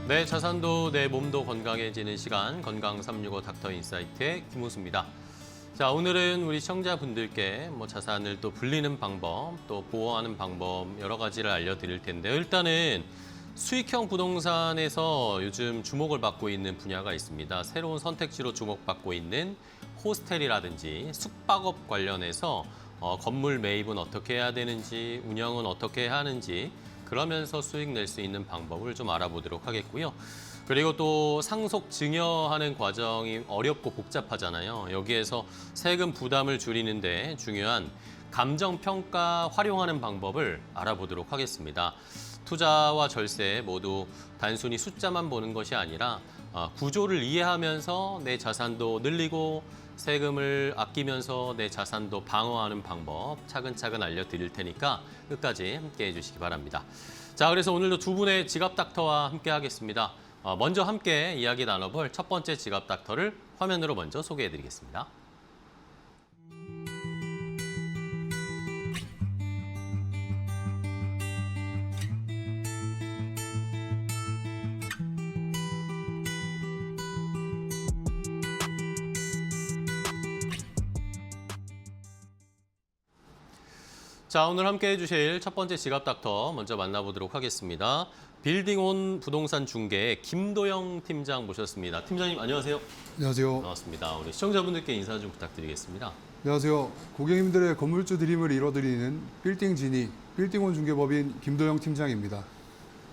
내 자산도 내 몸도 건강해지는 시간 건강 365 닥터 인사이트의 김호수입니다. 자, 오늘은 우리 시청자분들께 자산을 또 불리는 방법, 또 보호하는 방법 여러 가지를 알려드릴 텐데요. 일단은 수익형 부동산에서 요즘 주목을 받고 있는 분야가 있습니다. 새로운 선택지로 주목받고 있는 호스텔이라든지 숙박업 관련해서 건물 매입은 어떻게 해야 되는지, 운영은 어떻게 해야 하는지, 그러면서 수익 낼 수 있는 방법을 좀 알아보도록 하겠고요. 그리고 또 상속 증여하는 과정이 어렵고 복잡하잖아요. 여기에서 세금 부담을 줄이는데 중요한 감정평가 활용하는 방법을 알아보도록 하겠습니다. 투자와 절세 모두 단순히 숫자만 보는 것이 아니라 구조를 이해하면서 내 자산도 늘리고 세금을 아끼면서 내 자산도 방어하는 방법 차근차근 알려드릴 테니까 끝까지 함께 해주시기 바랍니다. 자, 그래서 오늘도 두 분의 지갑 닥터와 함께 하겠습니다. 먼저 함께 이야기 나눠볼 첫 번째 지갑 닥터를 화면으로 먼저 소개해드리겠습니다. 자, 오늘 함께 해주실 첫 번째 지갑 닥터 먼저 만나보도록 하겠습니다. 빌딩온 부동산 중개의 김도영 팀장 모셨습니다. 팀장님 안녕하세요. 안녕하세요. 반갑습니다. 우리 시청자분들께 인사 좀 부탁드리겠습니다. 안녕하세요. 고객님들의 건물주 드림을 이뤄드리는 빌딩 지니, 빌딩온 중개법인 김도영 팀장입니다.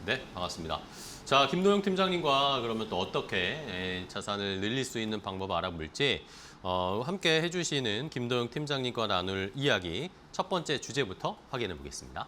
네, 반갑습니다. 자, 김도영 팀장님과 그러면 또 어떻게 자산을 늘릴 수 있는 방법 알아볼지 함께 해주시는 김도영 팀장님과 나눌 이야기 첫 번째 주제부터 확인해 보겠습니다.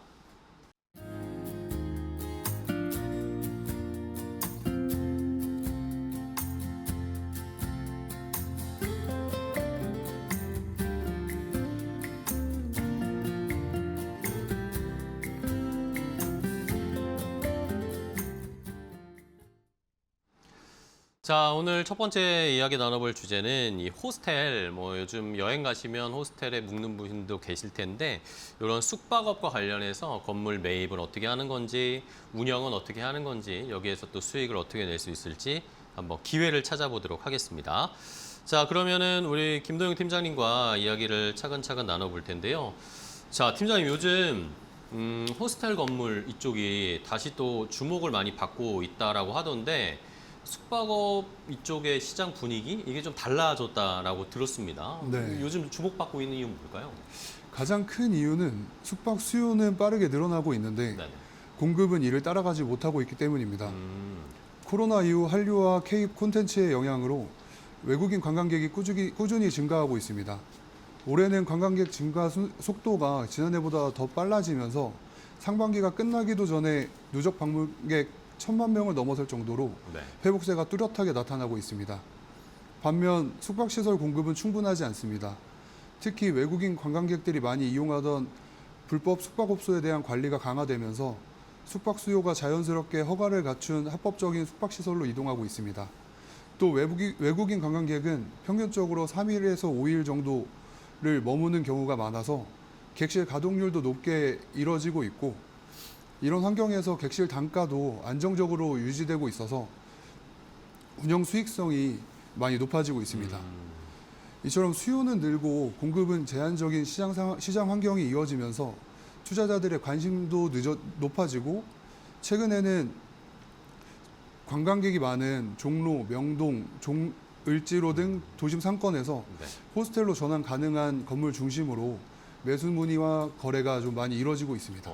자, 오늘 첫 번째 이야기 나눠볼 주제는 이 호스텔, 요즘 여행 가시면 호스텔에 묵는 분도 계실 텐데 이런 숙박업과 관련해서 건물 매입을 어떻게 하는 건지, 운영은 어떻게 하는 건지, 여기에서 또 수익을 어떻게 낼 수 있을지 한번 기회를 찾아보도록 하겠습니다. 자, 그러면은 우리 김도영 팀장님과 이야기를 차근차근 나눠볼 텐데요. 자, 팀장님 요즘 호스텔 건물 이쪽이 다시 또 주목을 많이 받고 있다라고 하던데 숙박업 이쪽의 시장 분위기 이게 좀 달라졌다라고 들었습니다. 네. 요즘 주목받고 있는 이유는 뭘까요? 가장 큰 이유는 숙박 수요는 빠르게 늘어나고 있는데 네네. 공급은 이를 따라가지 못하고 있기 때문입니다. 코로나 이후 한류와 K 콘텐츠의 영향으로 외국인 관광객이 꾸준히 증가하고 있습니다. 올해는 관광객 증가 속도가 지난해보다 더 빨라지면서 상반기가 끝나기도 전에 누적 방문객 1,000만 명을 넘어설 정도로 네. 회복세가 뚜렷하게 나타나고 있습니다. 반면 숙박시설 공급은 충분하지 않습니다. 특히 외국인 관광객들이 많이 이용하던 불법 숙박업소에 대한 관리가 강화되면서 숙박 수요가 자연스럽게 허가를 갖춘 합법적인 숙박시설로 이동하고 있습니다. 또 외국인 관광객은 평균적으로 3일에서 5일 정도를 머무는 경우가 많아서 객실 가동률도 높게 이뤄지고 있고 이런 환경에서 객실 단가도 안정적으로 유지되고 있어서 운영 수익성이 많이 높아지고 있습니다. 이처럼 수요는 늘고 공급은 제한적인 시장 환경이 이어지면서 투자자들의 관심도 높아지고 최근에는 관광객이 많은 종로, 명동, 을지로 등 도심 상권에서 네. 호스텔로 전환 가능한 건물 중심으로 매수 문의와 거래가 좀 많이 이루어지고 있습니다.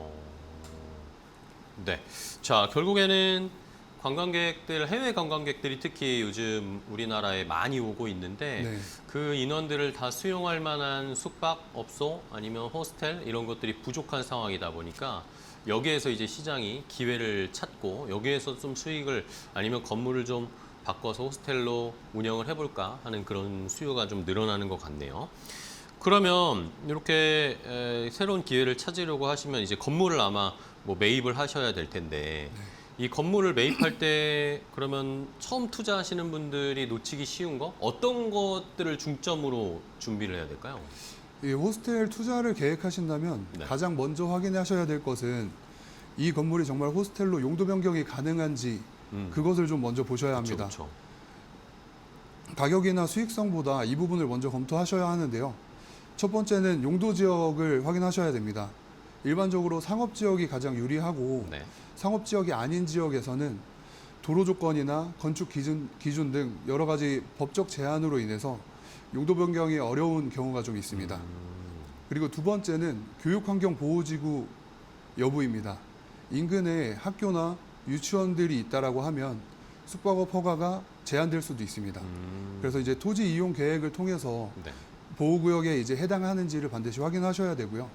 네. 자, 결국에는 해외 관광객들이 특히 요즘 우리나라에 많이 오고 있는데 네. 그 인원들을 다 수용할 만한 숙박업소 아니면 호스텔 이런 것들이 부족한 상황이다 보니까 여기에서 이제 시장이 기회를 찾고 여기에서 좀 수익을 아니면 건물을 좀 바꿔서 호스텔로 운영을 해볼까 하는 그런 수요가 좀 늘어나는 것 같네요. 그러면 이렇게 새로운 기회를 찾으려고 하시면 이제 건물을 아마 매입을 하셔야 될 텐데 이 건물을 매입할 때 그러면 처음 투자하시는 분들이 놓치기 쉬운 거 어떤 것들을 중점으로 준비를 해야 될까요? 이 호스텔 투자를 계획하신다면 네. 가장 먼저 확인하셔야 될 것은 이 건물이 정말 호스텔로 용도 변경이 가능한지 그것을 좀 먼저 보셔야 합니다. 그렇죠. 가격이나 수익성보다 이 부분을 먼저 검토하셔야 하는데요. 첫 번째는 용도 지역을 확인하셔야 됩니다. 일반적으로 상업 지역이 가장 유리하고 네. 상업 지역이 아닌 지역에서는 도로 조건이나 건축 기준 등 여러 가지 법적 제한으로 인해서 용도 변경이 어려운 경우가 좀 있습니다. 그리고 두 번째는 교육환경 보호지구 여부입니다. 인근에 학교나 유치원들이 있다라고 하면 숙박업 허가가 제한될 수도 있습니다. 그래서 이제 토지 이용 계획을 통해서 네. 보호구역에 이제 해당하는지를 반드시 확인하셔야 되고요.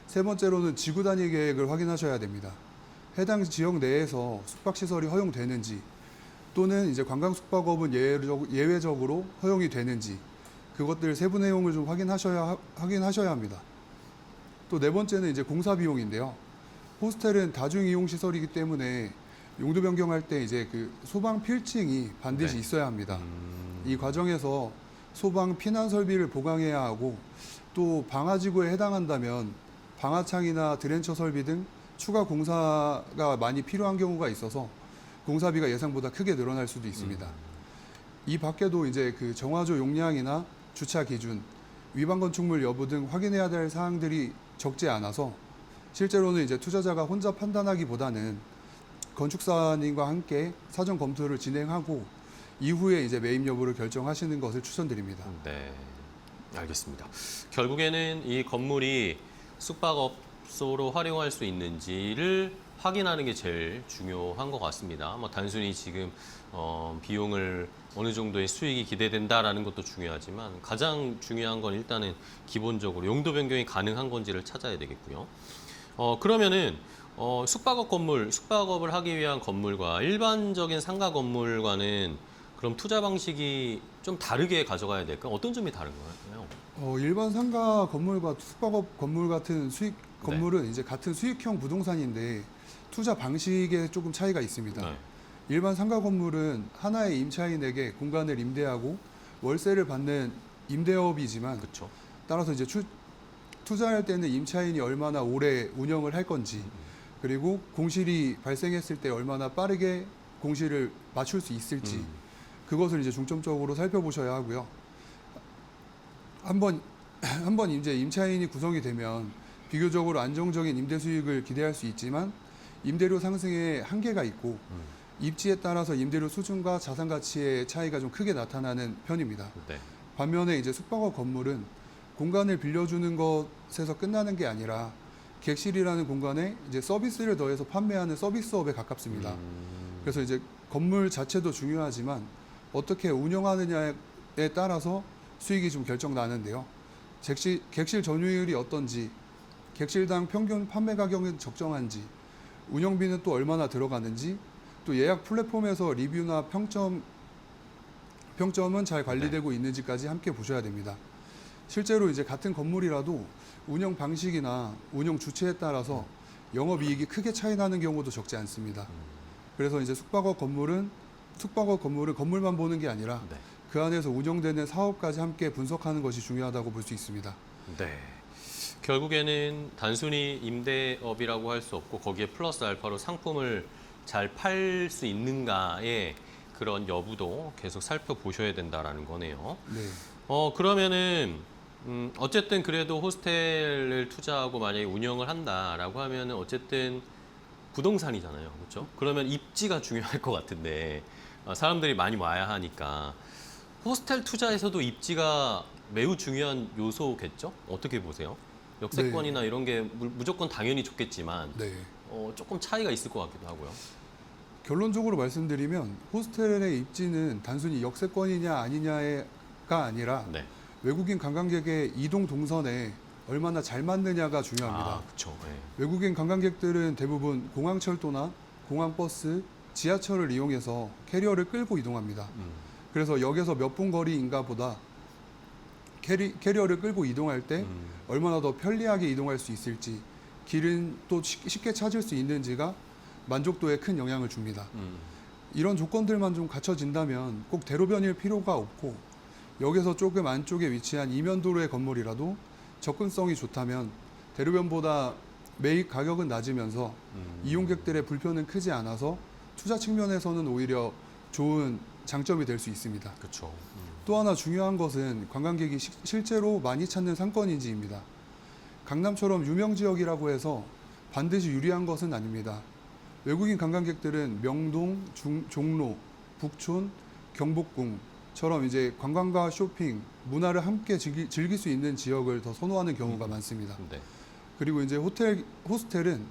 세 번째로는 지구 단위 계획을 확인하셔야 됩니다. 해당 지역 내에서 숙박시설이 허용되는지 또는 이제 관광 숙박업은 예외적으로 허용이 되는지 그것들 세부 내용을 좀 확인하셔야 합니다. 또 네 번째는 이제 공사 비용인데요. 호스텔은 다중 이용 시설이기 때문에 용도 변경할 때 이제 그 소방 필증이 반드시 네. 있어야 합니다. 이 과정에서 소방 피난 설비를 보강해야 하고 또 방화지구에 해당한다면 방화창이나 드렌처 설비 등 추가 공사가 많이 필요한 경우가 있어서 공사비가 예상보다 크게 늘어날 수도 있습니다. 이 밖에도 이제 그 정화조 용량이나 주차 기준, 위반 건축물 여부 등 확인해야 될 사항들이 적지 않아서 실제로는 이제 투자자가 혼자 판단하기보다는 건축사님과 함께 사전 검토를 진행하고 이후에 이제 매입 여부를 결정하시는 것을 추천드립니다. 네, 알겠습니다. 결국에는 이 건물이 숙박업소로 활용할 수 있는지를 확인하는 게 제일 중요한 것 같습니다. 뭐 단순히 지금 비용을 어느 정도의 수익이 기대된다라는 것도 중요하지만 가장 중요한 건 일단은 기본적으로 용도 변경이 가능한 건지를 찾아야 되겠고요. 그러면은 숙박업 건물, 숙박업을 하기 위한 건물과 일반적인 상가 건물과는 그럼 투자 방식이 좀 다르게 가져가야 될까? 어떤 점이 다른 거예요? 일반 상가 건물과 숙박업 건물 같은 수익 건물은 이제 같은 수익형 부동산인데 투자 방식에 조금 차이가 있습니다. 네. 일반 상가 건물은 하나의 임차인에게 공간을 임대하고 월세를 받는 임대업이지만 그렇죠. 따라서 이제 투자할 때는 임차인이 얼마나 오래 운영을 할 건지 그리고 공실이 발생했을 때 얼마나 빠르게 공실을 맞출 수 있을지 그것을 이제 중점적으로 살펴보셔야 하고요. 한번 이제 임차인이 구성이 되면 비교적으로 안정적인 임대 수익을 기대할 수 있지만 임대료 상승에 한계가 있고 입지에 따라서 임대료 수준과 자산 가치의 차이가 좀 크게 나타나는 편입니다. 네. 반면에 이제 숙박업 건물은 공간을 빌려주는 것에서 끝나는 게 아니라 객실이라는 공간에 이제 서비스를 더해서 판매하는 서비스업에 가깝습니다. 그래서 이제 건물 자체도 중요하지만 어떻게 운영하느냐에 따라서 수익이 좀 결정나는데요. 객실 점유율이 어떤지, 객실당 평균 판매 가격은 적정한지, 운영비는 또 얼마나 들어가는지, 또 예약 플랫폼에서 리뷰나 평점은 잘 관리되고 있는지까지 함께 보셔야 됩니다. 실제로 이제 같은 건물이라도 운영 방식이나 운영 주체에 따라서 영업이익이 크게 차이 나는 경우도 적지 않습니다. 그래서 이제 숙박업 건물은 건물만 보는 게 아니라 네. 그 안에서 운영되는 사업까지 함께 분석하는 것이 중요하다고 볼 수 있습니다. 네. 결국에는 단순히 임대업이라고 할 수 없고 거기에 플러스 알파로 상품을 잘 팔 수 있는가의 그런 여부도 계속 살펴보셔야 된다라는 거네요. 네. 그러면은 어쨌든 그래도 호스텔을 투자하고 만약에 운영을 한다라고 하면은 어쨌든 부동산이잖아요. 그렇죠? 그러면 입지가 중요할 것 같은데 사람들이 많이 와야 하니까 호스텔 투자에서도 입지가 매우 중요한 요소겠죠? 어떻게 보세요? 역세권이나 이런 게 무조건 당연히 좋겠지만 네. 조금 차이가 있을 것 같기도 하고요. 결론적으로 말씀드리면 호스텔의 입지는 단순히 역세권이냐 아니냐가 아니라 네. 외국인 관광객의 이동 동선에 얼마나 잘 맞느냐가 중요합니다. 아, 그렇죠. 네. 외국인 관광객들은 대부분 공항철도나 공항버스, 지하철을 이용해서 캐리어를 끌고 이동합니다. 그래서 역에서 몇 분 거리인가 보다 캐리어를 끌고 이동할 때 얼마나 더 편리하게 이동할 수 있을지 길은 또 쉽게 찾을 수 있는지가 만족도에 큰 영향을 줍니다. 이런 조건들만 좀 갖춰진다면 꼭 대로변일 필요가 없고 역에서 조금 안쪽에 위치한 이면도로의 건물이라도 접근성이 좋다면 대로변보다 매입 가격은 낮으면서 이용객들의 불편은 크지 않아서 투자 측면에서는 오히려 좋은 장점이 될 수 있습니다. 그렇죠. 또 하나 중요한 것은 관광객이 실제로 많이 찾는 상권인지입니다. 강남처럼 유명 지역이라고 해서 반드시 유리한 것은 아닙니다. 외국인 관광객들은 명동, 종로, 북촌, 경복궁처럼 이제 관광과 쇼핑, 문화를 함께 즐길 수 있는 지역을 더 선호하는 경우가 많습니다. 네. 그리고 이제 호스텔은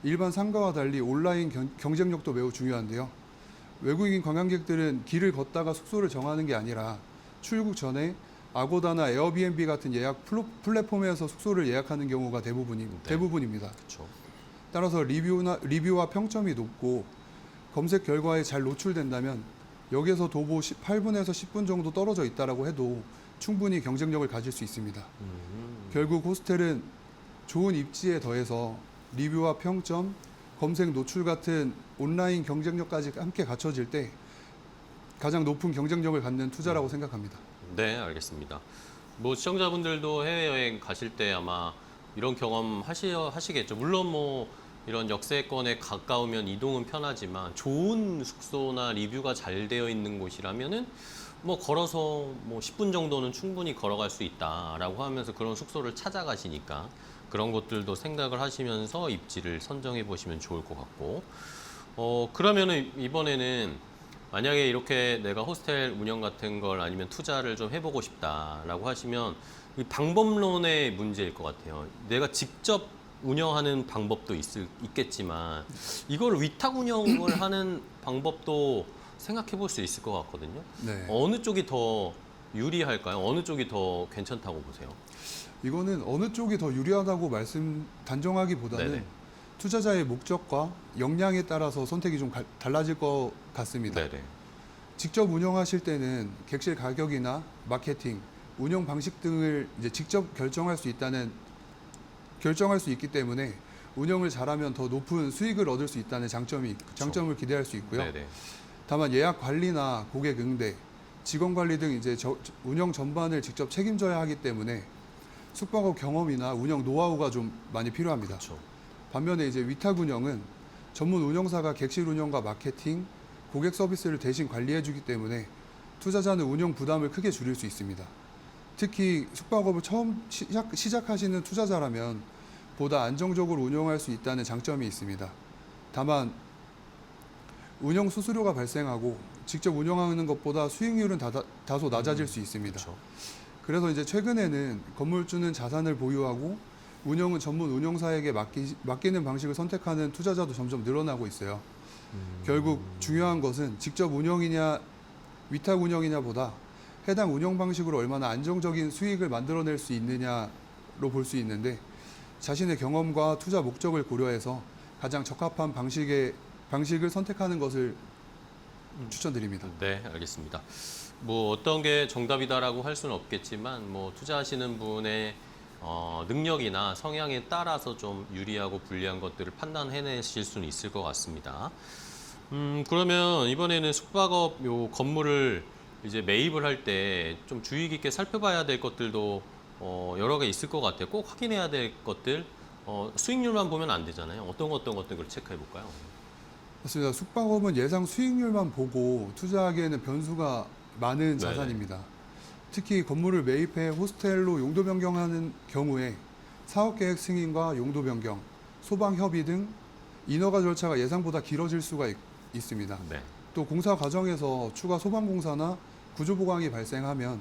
일반 상가와 달리 온라인 경쟁력도 매우 중요한데요. 외국인 관광객들은 길을 걷다가 숙소를 정하는 게 아니라 출국 전에 아고다나 에어비앤비 같은 예약 플랫폼에서 숙소를 예약하는 경우가 대부분입니다. 그렇죠. 따라서 리뷰와 평점이 높고 검색 결과에 잘 노출된다면 역에서 도보 8분에서 10분 정도 떨어져 있다라고 해도 충분히 경쟁력을 가질 수 있습니다. 결국 호스텔은 좋은 입지에 더해서 리뷰와 평점, 검색 노출 같은 온라인 경쟁력까지 함께 갖춰질 때 가장 높은 경쟁력을 갖는 투자라고 생각합니다. 네, 알겠습니다. 뭐 시청자분들도 해외여행 가실 때 아마 이런 경험 하시겠죠. 물론 뭐 이런 역세권에 가까우면 이동은 편하지만 좋은 숙소나 리뷰가 잘 되어 있는 곳이라면은 뭐 걸어서 뭐 10분 정도는 충분히 걸어갈 수 있다라고 하면서 그런 숙소를 찾아가시니까 그런 것들도 생각을 하시면서 입지를 선정해 보시면 좋을 것 같고, 그러면은 이번에는 만약에 이렇게 내가 호스텔 운영 같은 걸 아니면 투자를 좀 해보고 싶다라고 하시면 이 방법론의 문제일 것 같아요. 내가 직접 운영하는 방법도 있겠지만 이걸 위탁 운영을 하는 방법도 생각해 볼 수 있을 것 같거든요. 네. 어느 쪽이 더 유리할까요? 어느 쪽이 더 괜찮다고 보세요? 이거는 어느 쪽이 더 유리하다고 단정하기보다는 네네. 투자자의 목적과 역량에 따라서 선택이 좀 달라질 것 같습니다. 네네. 직접 운영하실 때는 객실 가격이나 마케팅, 운영 방식 등을 이제 직접 결정할 수 있기 때문에 운영을 잘하면 더 높은 수익을 얻을 수 있다는 장점을 기대할 수 있고요. 네네. 다만 예약 관리나 고객 응대, 직원 관리 등 이제 운영 전반을 직접 책임져야 하기 때문에 숙박업 경험이나 운영 노하우가 좀 많이 필요합니다. 그렇죠. 반면에 이제 위탁 운영은 전문 운영사가 객실 운영과 마케팅, 고객 서비스를 대신 관리해주기 때문에 투자자는 운영 부담을 크게 줄일 수 있습니다. 특히 숙박업을 처음 시작하시는 투자자라면 보다 안정적으로 운영할 수 있다는 장점이 있습니다. 다만 운영 수수료가 발생하고 직접 운영하는 것보다 수익률은 다소 낮아질 수 있습니다. 그렇죠. 그래서 이제 최근에는 건물주는 자산을 보유하고 운영은 전문 운영사에게 맡기는 방식을 선택하는 투자자도 점점 늘어나고 있어요. 결국 중요한 것은 직접 운영이냐 위탁 운영이냐보다 해당 운영 방식으로 얼마나 안정적인 수익을 만들어낼 수 있느냐로 볼 수 있는데 자신의 경험과 투자 목적을 고려해서 가장 적합한 방식을 선택하는 것을 추천드립니다. 네, 알겠습니다. 뭐 어떤 게 정답이다라고 할 수는 없겠지만 뭐 투자하시는 분의 능력이나 성향에 따라서 좀 유리하고 불리한 것들을 판단해내실 수는 있을 것 같습니다. 그러면 이번에는 숙박업 요 건물을 이제 매입을 할 때 좀 주의 깊게 살펴봐야 될 것들도 여러 개 있을 것 같아요. 꼭 확인해야 될 것들, 수익률만 보면 안 되잖아요. 어떤 것들을 체크해 볼까요? 맞습니다. 숙박업은 예상 수익률만 보고 투자하기에는 변수가 많은 네네. 자산입니다. 특히 건물을 매입해 호스텔로 용도 변경하는 경우에 사업 계획 승인과 용도 변경, 소방 협의 등 인허가 절차가 예상보다 길어질 수가 있습니다. 네. 또 공사 과정에서 추가 소방 공사나 구조 보강이 발생하면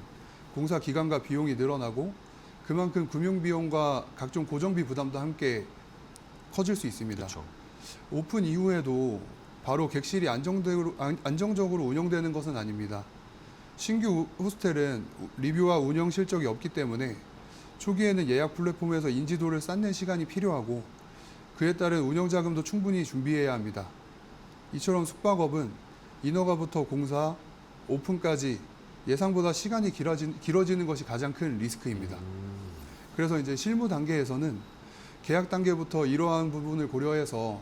공사 기간과 비용이 늘어나고 그만큼 금융 비용과 각종 고정비 부담도 함께 커질 수 있습니다. 그렇죠. 오픈 이후에도 바로 객실이 안정적으로 운영되는 것은 아닙니다. 신규 호스텔은 리뷰와 운영 실적이 없기 때문에 초기에는 예약 플랫폼에서 인지도를 쌓는 시간이 필요하고 그에 따른 운영 자금도 충분히 준비해야 합니다. 이처럼 숙박업은 인허가부터 공사, 오픈까지 예상보다 시간이 길어지는 것이 가장 큰 리스크입니다. 그래서 이제 실무 단계에서는 계약 단계부터 이러한 부분을 고려해서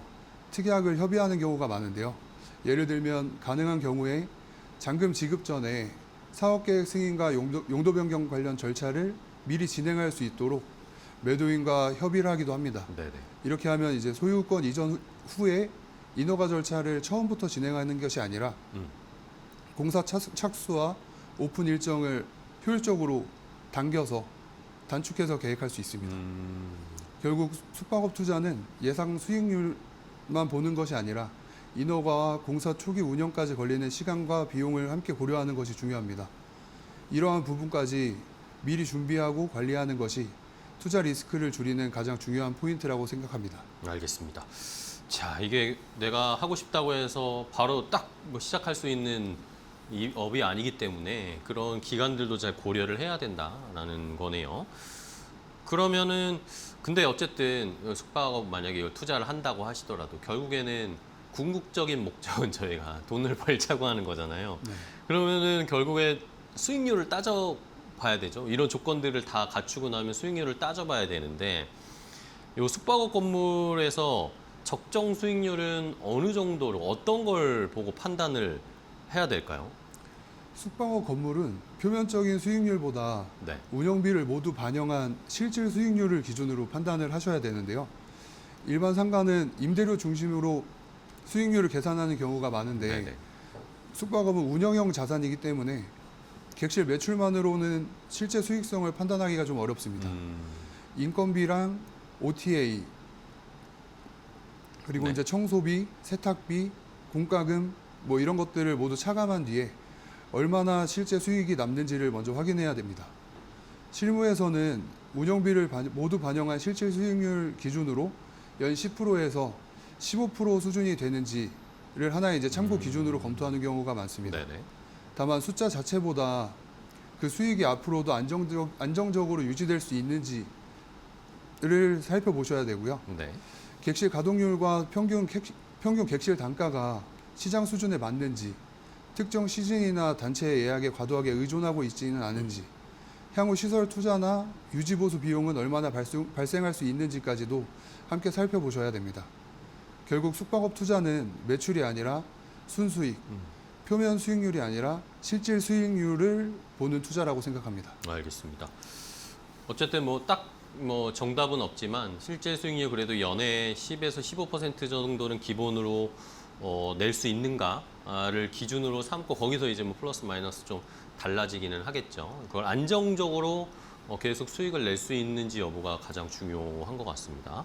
특약을 협의하는 경우가 많은데요. 예를 들면 가능한 경우에 잔금 지급 전에 사업계획 승인과 용도 변경 관련 절차를 미리 진행할 수 있도록 매도인과 협의를 하기도 합니다. 네네. 이렇게 하면 이제 소유권 이전 후에 인허가 절차를 처음부터 진행하는 것이 아니라 공사 착수와 오픈 일정을 효율적으로 당겨서 단축해서 계획할 수 있습니다. 결국 숙박업 투자는 예상 수익률만 보는 것이 아니라 인허가와 공사 초기 운영까지 걸리는 시간과 비용을 함께 고려하는 것이 중요합니다. 이러한 부분까지 미리 준비하고 관리하는 것이 투자 리스크를 줄이는 가장 중요한 포인트라고 생각합니다. 알겠습니다. 자, 이게 내가 하고 싶다고 해서 바로 딱 뭐 시작할 수 있는 이 업이 아니기 때문에 그런 기간들도 잘 고려를 해야 된다라는 거네요. 그러면은 근데 어쨌든 숙박업 만약에 이걸 투자를 한다고 하시더라도 결국에는 궁극적인 목적은 저희가 돈을 벌자고 하는 거잖아요. 네. 그러면은 결국에 수익률을 따져봐야 되죠. 이런 조건들을 다 갖추고 나면 수익률을 따져봐야 되는데 이 숙박업 건물에서 적정 수익률은 어느 정도로 어떤 걸 보고 판단을 해야 될까요? 숙박업 건물은 표면적인 수익률보다 네. 운영비를 모두 반영한 실질 수익률을 기준으로 판단을 하셔야 되는데요. 일반 상가는 임대료 중심으로 수익률을 계산하는 경우가 많은데 네네. 숙박업은 운영형 자산이기 때문에 객실 매출만으로는 실제 수익성을 판단하기가 좀 어렵습니다. 인건비랑 OTA 그리고 네. 이제 청소비, 세탁비, 공과금 뭐 이런 것들을 모두 차감한 뒤에 얼마나 실제 수익이 남는지를 먼저 확인해야 됩니다. 실무에서는 운영비를 모두 반영한 실질 수익률 기준으로 연 10%에서 15% 수준이 되는지를 하나의 이제 참고 기준으로 검토하는 경우가 많습니다. 네네. 다만 숫자 자체보다 그 수익이 앞으로도 안정적으로 유지될 수 있는지를 살펴보셔야 되고요. 네. 객실 가동률과 평균 객실 단가가 시장 수준에 맞는지, 특정 시즌이나 단체 예약에 과도하게 의존하고 있지는 않은지, 향후 시설 투자나 유지 보수 비용은 얼마나 발생할 수 있는지까지도 함께 살펴보셔야 됩니다. 결국 숙박업 투자는 매출이 아니라 순수익, 표면 수익률이 아니라 실질 수익률을 보는 투자라고 생각합니다. 알겠습니다. 어쨌든 뭐 정답은 없지만 실제 수익률 그래도 연에 10에서 15% 정도는 기본으로 낼 수 있는가를 기준으로 삼고 거기서 이제 뭐 플러스 마이너스 좀 달라지기는 하겠죠. 그걸 안정적으로 계속 수익을 낼 수 있는지 여부가 가장 중요한 것 같습니다.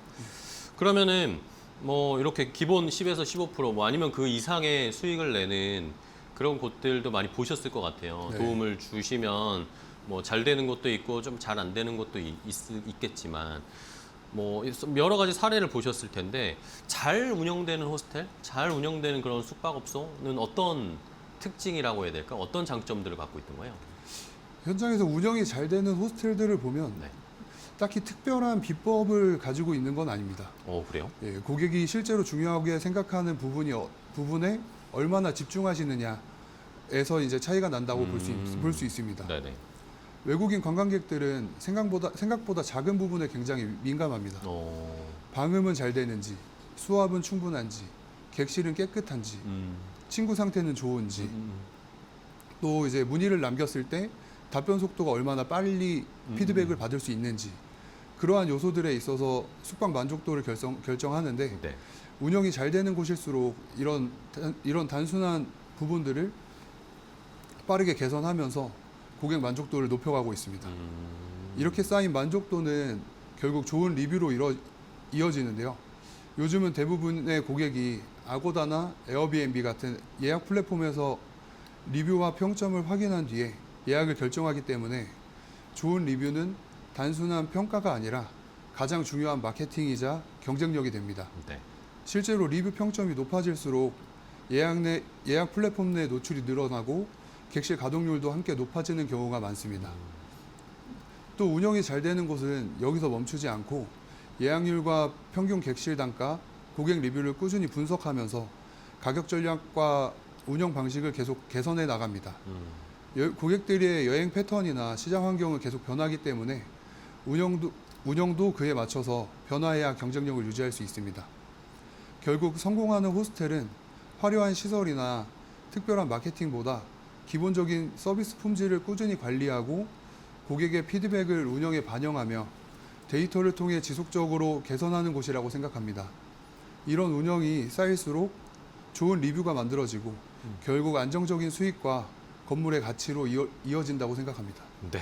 그러면은 뭐 이렇게 기본 10에서 15% 아니면 그 이상의 수익을 내는 그런 곳들도 많이 보셨을 것 같아요. 네. 도움을 주시면 뭐 잘 되는 것도 있고 좀 잘 안 되는 것도 있겠지만 뭐 여러 가지 사례를 보셨을 텐데 잘 운영되는 호스텔, 잘 운영되는 그런 숙박업소는 어떤 특징이라고 해야 될까? 어떤 장점들을 갖고 있던 거예요? 현장에서 운영이 잘 되는 호스텔들을 보면 네. 딱히 특별한 비법을 가지고 있는 건 아닙니다. 그래요? 예, 고객이 실제로 중요하게 생각하는 부분에 얼마나 집중하시느냐에서 이제 차이가 난다고 볼 수 있습니다. 네네. 외국인 관광객들은 생각보다 작은 부분에 굉장히 민감합니다. 방음은 잘 되는지, 수압은 충분한지, 객실은 깨끗한지, 친구 상태는 좋은지, 또 이제 문의를 남겼을 때 답변 속도가 얼마나 빨리 피드백을 받을 수 있는지, 그러한 요소들에 있어서 숙박 만족도를 결정하는데 네. 운영이 잘 되는 곳일수록 이런 단순한 부분들을 빠르게 개선하면서 고객 만족도를 높여가고 있습니다. 이렇게 쌓인 만족도는 결국 좋은 리뷰로 이어지는데요. 요즘은 대부분의 고객이 아고다나 에어비앤비 같은 예약 플랫폼에서 리뷰와 평점을 확인한 뒤에 예약을 결정하기 때문에 좋은 리뷰는 단순한 평가가 아니라 가장 중요한 마케팅이자 경쟁력이 됩니다. 네. 실제로 리뷰 평점이 높아질수록 예약 플랫폼 내 노출이 늘어나고 객실 가동률도 함께 높아지는 경우가 많습니다. 또 운영이 잘 되는 곳은 여기서 멈추지 않고 예약률과 평균 객실 단가, 고객 리뷰를 꾸준히 분석하면서 가격 전략과 운영 방식을 계속 개선해 나갑니다. 고객들의 여행 패턴이나 시장 환경은 계속 변하기 때문에 운영도 그에 맞춰서 변화해야 경쟁력을 유지할 수 있습니다. 결국 성공하는 호스텔은 화려한 시설이나 특별한 마케팅보다 기본적인 서비스 품질을 꾸준히 관리하고 고객의 피드백을 운영에 반영하며 데이터를 통해 지속적으로 개선하는 곳이라고 생각합니다. 이런 운영이 쌓일수록 좋은 리뷰가 만들어지고 결국 안정적인 수익과 건물의 가치로 이어진다고 생각합니다. 네.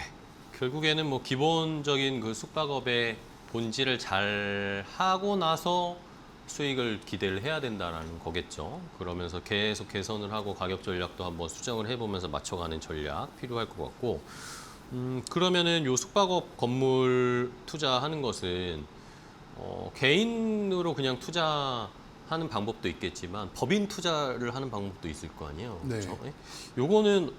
결국에는 뭐 기본적인 그 숙박업의 본질을 잘 하고 나서 수익을 기대를 해야 된다는 거겠죠. 그러면서 계속 개선을 하고 가격 전략도 한번 수정을 해보면서 맞춰가는 전략 필요할 것 같고, 그러면은 요 숙박업 건물 투자하는 것은 개인으로 그냥 투자하는 방법도 있겠지만 법인 투자를 하는 방법도 있을 거 아니에요. 네. 그렇죠? 요거는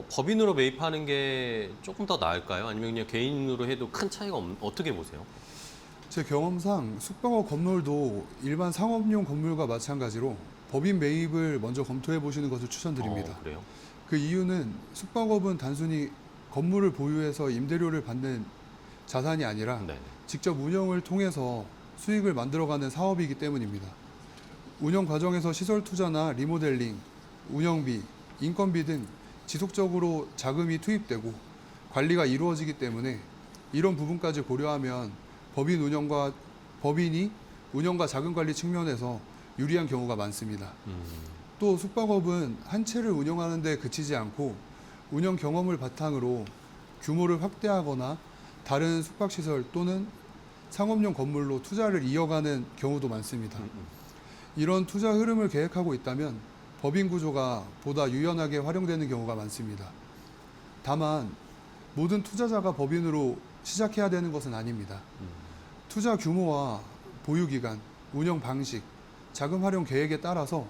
법인으로 매입하는 게 조금 더 나을까요? 아니면 그냥 개인으로 해도 큰 차이가 어떻게 보세요? 제 경험상 숙박업 건물도 일반 상업용 건물과 마찬가지로 법인 매입을 먼저 검토해 보시는 것을 추천드립니다. 그래요? 그 이유는 숙박업은 단순히 건물을 보유해서 임대료를 받는 자산이 아니라 네. 직접 운영을 통해서 수익을 만들어가는 사업이기 때문입니다. 운영 과정에서 시설 투자나 리모델링, 운영비, 인건비 등 지속적으로 자금이 투입되고 관리가 이루어지기 때문에 이런 부분까지 고려하면 법인이 운영과 자금 관리 측면에서 유리한 경우가 많습니다. 또 숙박업은 한 채를 운영하는 데 그치지 않고 운영 경험을 바탕으로 규모를 확대하거나 다른 숙박시설 또는 상업용 건물로 투자를 이어가는 경우도 많습니다. 이런 투자 흐름을 계획하고 있다면 법인 구조가 보다 유연하게 활용되는 경우가 많습니다. 다만 모든 투자자가 법인으로 시작해야 되는 것은 아닙니다. 투자 규모와 보유 기간, 운영 방식, 자금 활용 계획에 따라서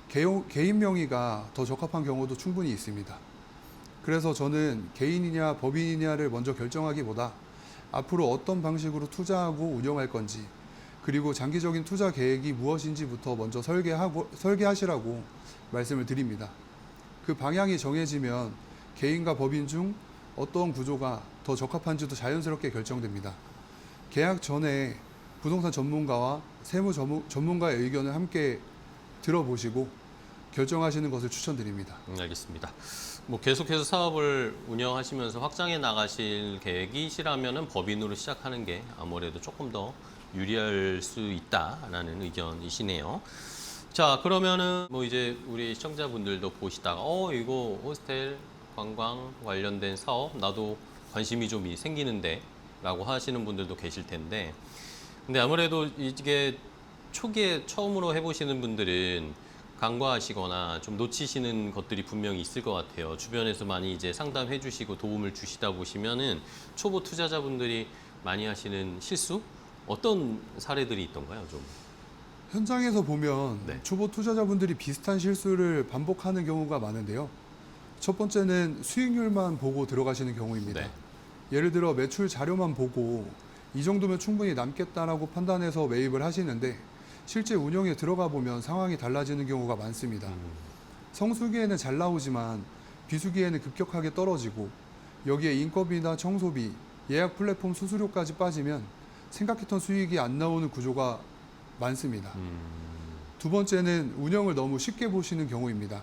개인 명의가 더 적합한 경우도 충분히 있습니다. 그래서 저는 개인이냐 법인이냐를 먼저 결정하기보다 앞으로 어떤 방식으로 투자하고 운영할 건지, 그리고 장기적인 투자 계획이 무엇인지부터 먼저 설계하시라고 말씀을 드립니다. 그 방향이 정해지면 개인과 법인 중 어떤 구조가 더 적합한지도 자연스럽게 결정됩니다. 계약 전에 부동산 전문가와 세무 전문가의 의견을 함께 들어보시고 결정하시는 것을 추천드립니다. 알겠습니다. 뭐 계속해서 사업을 운영하시면서 확장해 나가실 계획이시라면은 법인으로 시작하는 게 아무래도 조금 더 유리할 수 있다라는 의견이시네요. 자, 그러면은 뭐 이제 우리 시청자분들도 보시다가 이거 호스텔 관광 관련된 사업 나도 관심이 좀 생기는데 라고 하시는 분들도 계실 텐데, 근데 아무래도 이게 초기에 처음으로 해보시는 분들은 간과하시거나 좀 놓치시는 것들이 분명히 있을 것 같아요. 주변에서 많이 이제 상담해 주시고 도움을 주시다 보시면은 초보 투자자분들이 많이 하시는 실수? 어떤 사례들이 있던가요, 좀? 현장에서 보면 네. 초보 투자자분들이 비슷한 실수를 반복하는 경우가 많은데요. 첫 번째는 수익률만 보고 들어가시는 경우입니다. 네. 예를 들어 매출 자료만 보고 이 정도면 충분히 남겠다라고 판단해서 매입을 하시는데 실제 운영에 들어가 보면 상황이 달라지는 경우가 많습니다. 성수기에는 잘 나오지만 비수기에는 급격하게 떨어지고 여기에 인건비나 청소비, 예약 플랫폼 수수료까지 빠지면 생각했던 수익이 안 나오는 구조가 많습니다. 두 번째는 운영을 너무 쉽게 보시는 경우입니다.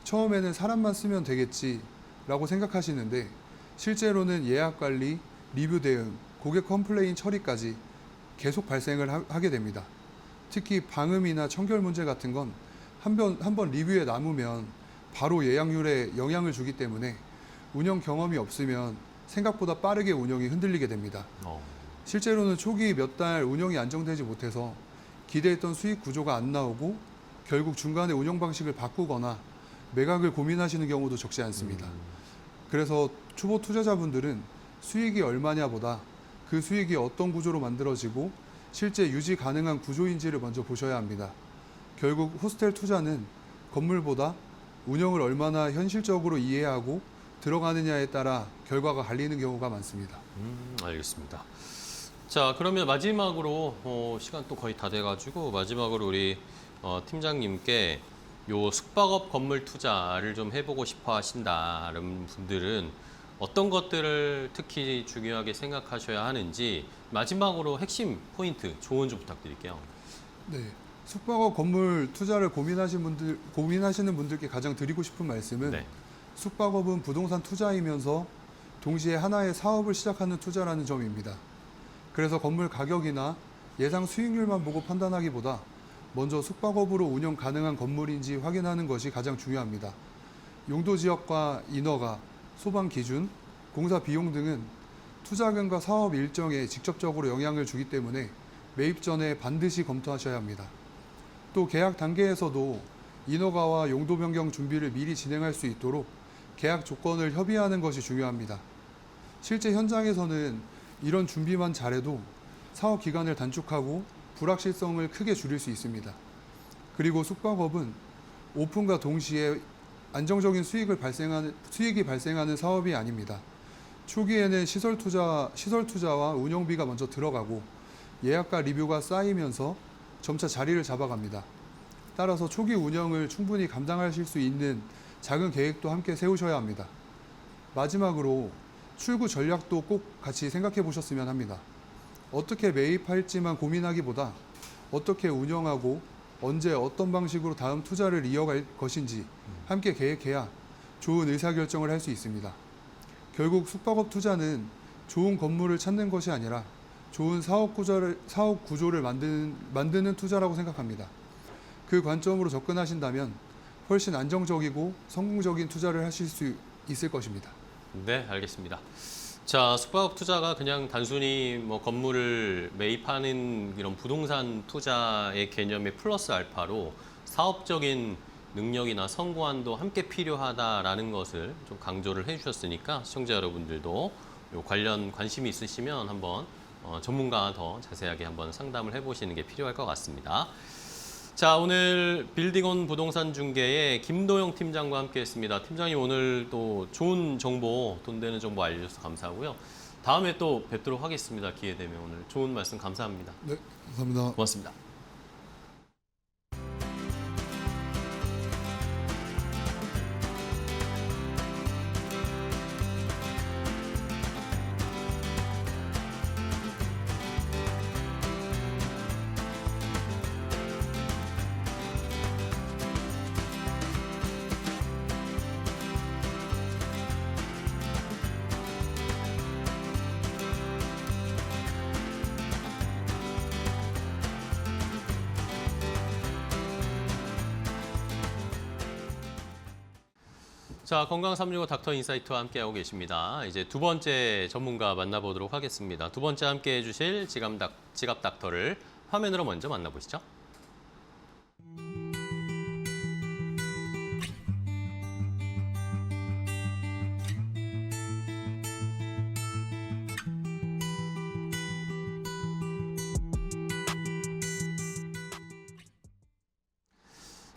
처음에는 사람만 쓰면 되겠지라고 생각하시는데 실제로는 예약 관리, 리뷰 대응, 고객 컴플레인 처리까지 계속 발생을 하게 됩니다. 특히 방음이나 청결 문제 같은 건 한 번 리뷰에 남으면 바로 예약률에 영향을 주기 때문에 운영 경험이 없으면 생각보다 빠르게 운영이 흔들리게 됩니다. 실제로는 초기 몇 달 운영이 안정되지 못해서 기대했던 수익 구조가 안 나오고 결국 중간에 운영 방식을 바꾸거나 매각을 고민하시는 경우도 적지 않습니다. 그래서 초보 투자자분들은 수익이 얼마냐보다 그 수익이 어떤 구조로 만들어지고 실제 유지 가능한 구조인지를 먼저 보셔야 합니다. 결국 호스텔 투자는 건물보다 운영을 얼마나 현실적으로 이해하고 들어가느냐에 따라 결과가 갈리는 경우가 많습니다. 알겠습니다. 자, 그러면 마지막으로 시간 또 거의 다 돼가지고 마지막으로 우리 팀장님께 요 숙박업 건물 투자를 좀 해보고 싶어 하신다는 분들은 어떤 것들을 특히 중요하게 생각하셔야 하는지 마지막으로 핵심 포인트 조언 좀 부탁드릴게요. 네, 숙박업 건물 투자를 고민하시는 분들께 가장 드리고 싶은 말씀은 네. 숙박업은 부동산 투자이면서 동시에 하나의 사업을 시작하는 투자라는 점입니다. 그래서 건물 가격이나 예상 수익률만 보고 판단하기보다 먼저 숙박업으로 운영 가능한 건물인지 확인하는 것이 가장 중요합니다. 용도 지역과 인허가, 소방 기준, 공사 비용 등은 투자금과 사업 일정에 직접적으로 영향을 주기 때문에 매입 전에 반드시 검토하셔야 합니다. 또 계약 단계에서도 인허가와 용도 변경 준비를 미리 진행할 수 있도록 계약 조건을 협의하는 것이 중요합니다. 실제 현장에서는 이런 준비만 잘해도 사업 기간을 단축하고 불확실성을 크게 줄일 수 있습니다. 그리고 숙박업은 오픈과 동시에 안정적인 수익이 발생하는 사업이 아닙니다. 초기에는 시설 투자와 운영비가 먼저 들어가고 예약과 리뷰가 쌓이면서 점차 자리를 잡아갑니다. 따라서 초기 운영을 충분히 감당하실 수 있는 작은 계획도 함께 세우셔야 합니다. 마지막으로 출구 전략도 꼭 같이 생각해 보셨으면 합니다. 어떻게 매입할지만 고민하기보다 어떻게 운영하고 언제 어떤 방식으로 다음 투자를 이어갈 것인지 함께 계획해야 좋은 의사결정을 할 수 있습니다. 결국 숙박업 투자는 좋은 건물을 찾는 것이 아니라 좋은 사업 구조를 만드는 투자라고 생각합니다. 그 관점으로 접근하신다면 훨씬 안정적이고 성공적인 투자를 하실 수 있을 것입니다. 네, 알겠습니다. 자, 숙박업 투자가 그냥 단순히 뭐 건물을 매입하는 이런 부동산 투자의 개념의 플러스 알파로 사업적인 능력이나 성공안도 함께 필요하다라는 것을 좀 강조를 해주셨으니까 시청자 여러분들도 요 관련 관심이 있으시면 한번 전문가와 더 자세하게 한번 상담을 해보시는 게 필요할 것 같습니다. 자, 오늘 빌딩온 부동산 중개의 김도영 팀장과 함께했습니다. 팀장님 오늘 또 좋은 정보, 돈 되는 정보 알려주셔서 감사하고요. 다음에 또 뵙도록 하겠습니다. 기회 되면 오늘 좋은 말씀 감사합니다. 네, 감사합니다. 고맙습니다. 자, 건강 365 닥터 인사이트와 함께하고 계십니다. 이제 두 번째 전문가 만나보도록 하겠습니다. 두 번째 함께해 주실 지갑 닥터를 화면으로 먼저 만나보시죠.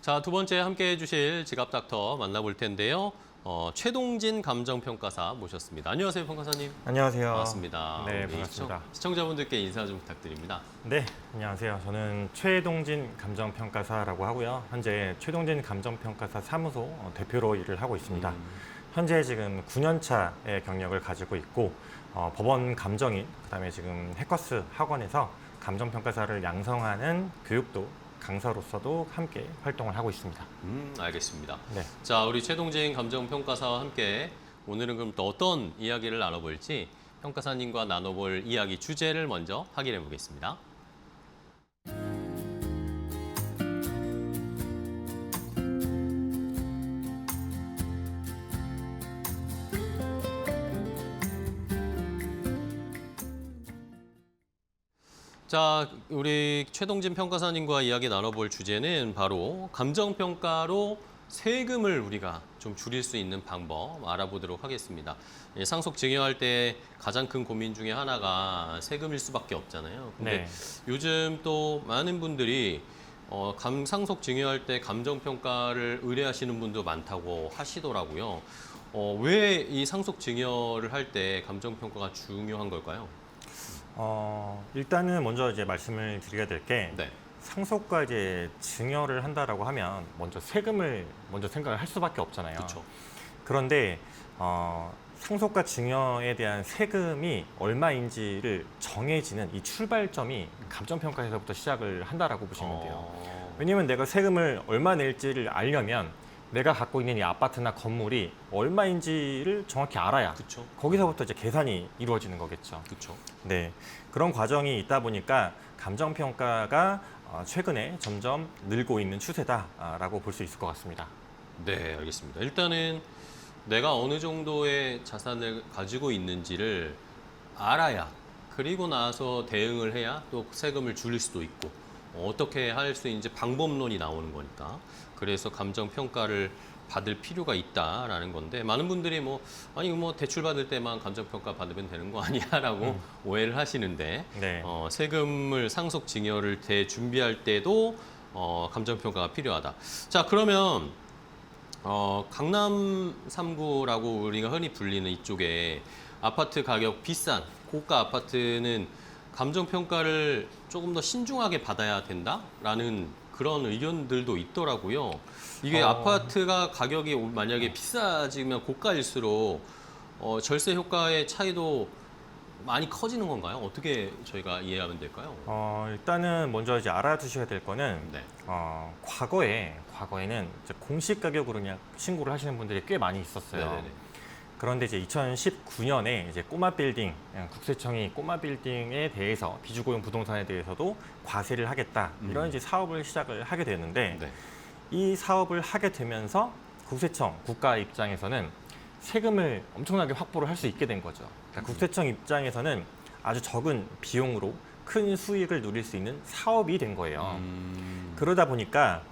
자, 두 번째 함께해 주실 지갑 닥터 만나볼 텐데요. 최동진 감정평가사 모셨습니다. 안녕하세요, 평가사님. 안녕하세요. 반갑습니다. 네, 우리 반갑습니다. 시청자분들께 인사 좀 부탁드립니다. 네, 안녕하세요. 저는 최동진 감정평가사라고 하고요. 현재 최동진 감정평가사 사무소 대표로 일을 하고 있습니다. 현재 지금 9년 차의 경력을 가지고 있고 법원 감정인, 그다음에 지금 해커스 학원에서 감정평가사를 양성하는 교육도 강사로서도 함께 활동을 하고 있습니다. 알겠습니다. 네. 자, 우리 최동진 감정평가사와 함께 오늘은 그럼 또 어떤 이야기를 나눠볼지 평가사님과 나눠볼 이야기 주제를 먼저 확인해 보겠습니다. 자, 우리 최동진 평가사님과 이야기 나눠볼 주제는 바로 감정평가로 세금을 우리가 좀 줄일 수 있는 방법 알아보도록 하겠습니다. 상속 증여할 때 가장 큰 고민 중에 하나가 세금일 수밖에 없잖아요. 근데 네. 요즘 또 많은 분들이 상속 증여할 때 감정평가를 의뢰하시는 분도 많다고 하시더라고요. 왜 이 상속 증여를 할 때 감정평가가 중요한 걸까요? 일단은 먼저 이제 말씀을 드려야 될 게 네. 상속과 이제 증여를 한다라고 하면 먼저 세금을 먼저 생각을 할 수밖에 없잖아요. 그렇죠. 그런데 상속과 증여에 대한 세금이 얼마인지를 정해지는 이 출발점이 감정평가에서부터 시작을 한다라고 보시면 돼요. 왜냐하면 내가 세금을 얼마 낼지를 알려면 내가 갖고 있는 이 아파트나 건물이 얼마인지를 정확히 알아야 그렇죠. 거기서부터 이제 계산이 이루어지는 거겠죠. 그렇죠. 네, 그런 과정이 있다 보니까 감정평가가 최근에 점점 늘고 있는 추세다라고 볼 수 있을 것 같습니다. 네, 알겠습니다. 일단은 내가 어느 정도의 자산을 가지고 있는지를 알아야 그리고 나서 대응을 해야 또 세금을 줄일 수도 있고 어떻게 할 수 있는지 방법론이 나오는 거니까 그래서 감정평가를 받을 필요가 있다라는 건데 많은 분들이 아니 대출 받을 때만 감정평가 받으면 되는 거 아니야라고 오해를 하시는데 네. 세금을 상속증여를 준비할 때도 감정평가가 필요하다. 자, 그러면 강남 3구라고 우리가 흔히 불리는 이쪽에 아파트 가격 비싼 고가 아파트는 감정평가를 조금 더 신중하게 받아야 된다라는 그런 의견들도 있더라고요. 이게 아파트가 가격이 만약에 비싸지면 고가일수록 절세 효과의 차이도 많이 커지는 건가요? 어떻게 저희가 이해하면 될까요? 일단은 먼저 이제 알아두셔야 될 거는 네. 과거에는 이제 공시 가격으로 그냥 신고를 하시는 분들이 꽤 많이 있었어요. 네네네. 그런데 이제 2019년에 이제 꼬마 빌딩, 국세청이 꼬마 빌딩에 대해서 비주거용 부동산에 대해서도 과세를 하겠다 이런 이제 사업을 시작을 하게 되는데 네. 이 사업을 하게 되면서 국세청 국가 입장에서는 세금을 엄청나게 확보를 할 수 있게 된 거죠. 그러니까 국세청 입장에서는 아주 적은 비용으로 큰 수익을 누릴 수 있는 사업이 된 거예요. 그러다 보니까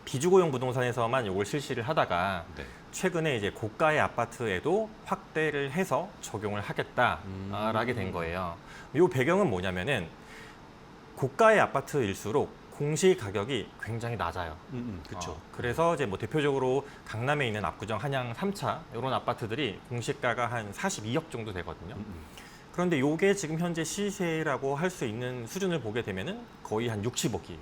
비주거용 부동산에서만 이걸 실시를 하다가 네. 최근에 이제 고가의 아파트에도 확대를 해서 적용을 하겠다라게 된 거예요. 이 배경은 뭐냐면은 고가의 아파트일수록 공시 가격이 굉장히 낮아요. 그렇죠. 그래서 이제 대표적으로 강남에 있는 압구정 한양 3차 이런 아파트들이 공시가가 한 42억 정도 되거든요. 그런데 이게 지금 현재 시세라고 할 수 있는 수준을 보게 되면은 거의 한 60억이에요.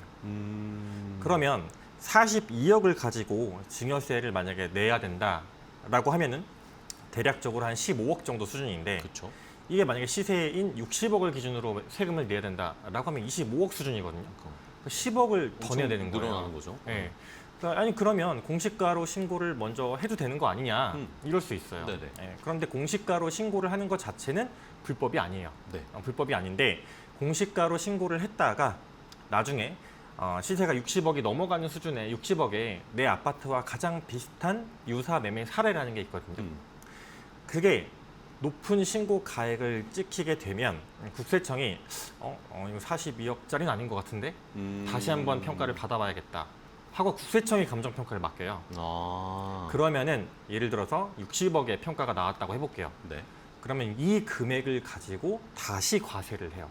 그러면 42억을 가지고 증여세를 만약에 내야 된다라고 하면은 대략적으로 한 15억 정도 수준인데 그렇죠. 이게 만약에 시세인 60억을 기준으로 세금을 내야 된다라고 하면 25억 수준이거든요. 10억을 더 내야 되는 거예요. 늘어나는 거죠. 네. 아니 그러면 공시가로 신고를 먼저 해도 되는 거 아니냐 이럴 수 있어요. 네네. 네. 그런데 공시가로 신고를 하는 것 자체는 불법이 아니에요. 네. 불법이 아닌데 공시가로 신고를 했다가 나중에 시세가 60억이 넘어가는 수준의 60억에 내 아파트와 가장 비슷한 유사 매매 사례라는 게 있거든요. 그게 높은 신고 가액을 찍히게 되면 국세청이 이거 42억짜리는 아닌 것 같은데 다시 한번 평가를 받아봐야겠다 하고 국세청이 감정평가를 맡겨요. 그러면은 예를 들어서 60억의 평가가 나왔다고 해볼게요. 네. 그러면 이 금액을 가지고 다시 과세를 해요.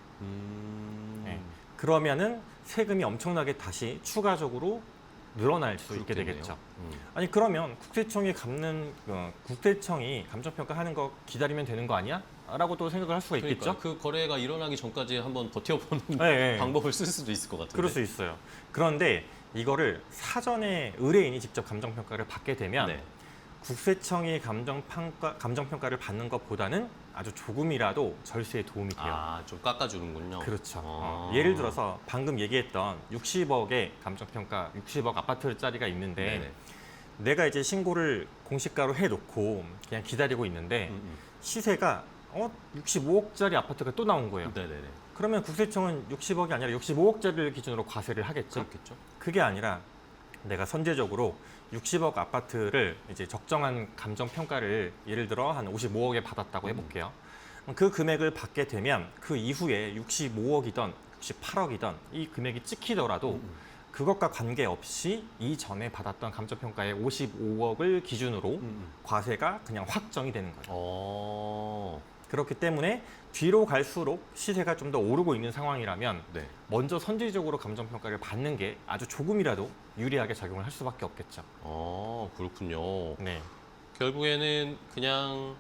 네. 그러면은 세금이 엄청나게 다시 추가적으로 늘어날 수 있게 그렇겠네요. 되겠죠. 아니 그러면 국세청이 감정평가하는 거 기다리면 되는 거 아니야? 라고 또 생각을 할 수가 있겠죠. 그 거래가 일어나기 전까지 한번 버텨보는 네. 방법을 쓸 수도 있을 것 같은데. 그럴 수 있어요. 그런데 이거를 사전에 의뢰인이 직접 감정평가를 받게 되면 네. 국세청이 감정평가를 받는 것보다는 아주 조금이라도 절세에 도움이 돼요. 좀 깎아주는군요. 그렇죠. 예를 들어서 방금 얘기했던 60억의 감정평가, 60억 아파트짜리가 있는데 네네. 내가 이제 신고를 공시가로 해놓고 그냥 기다리고 있는데 시세가 65억짜리 아파트가 또 나온 거예요. 네네네. 그러면 국세청은 60억이 아니라 65억짜리를 기준으로 과세를 하겠죠. 그렇겠죠. 그게 아니라 내가 선제적으로 60억 아파트를 이제 적정한 감정 평가를 예를 들어 한 55억에 받았다고 해볼게요. 그 금액을 받게 되면 그 이후에 65억이던 68억이던 이 금액이 찍히더라도 그것과 관계없이 이전에 받았던 감정 평가의 55억을 기준으로 과세가 그냥 확정이 되는 거예요. 그렇기 때문에 뒤로 갈수록 시세가 좀 더 오르고 있는 상황이라면 네. 먼저 선제적으로 감정평가를 받는 게 아주 조금이라도 유리하게 작용을 할 수밖에 없겠죠. 그렇군요. 네. 결국에는 그냥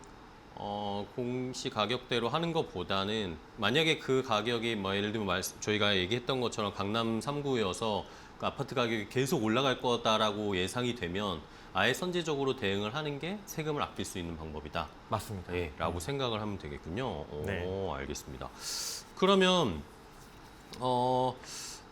공시 가격대로 하는 것보다는 만약에 그 가격이 예를 들면 저희가 얘기했던 것처럼 강남 3구여서 그 아파트 가격이 계속 올라갈 거다라고 예상이 되면 아예 선제적으로 대응을 하는 게 세금을 아낄 수 있는 방법이다. 맞습니다. 라고 생각을 하면 되겠군요. 네. 알겠습니다. 그러면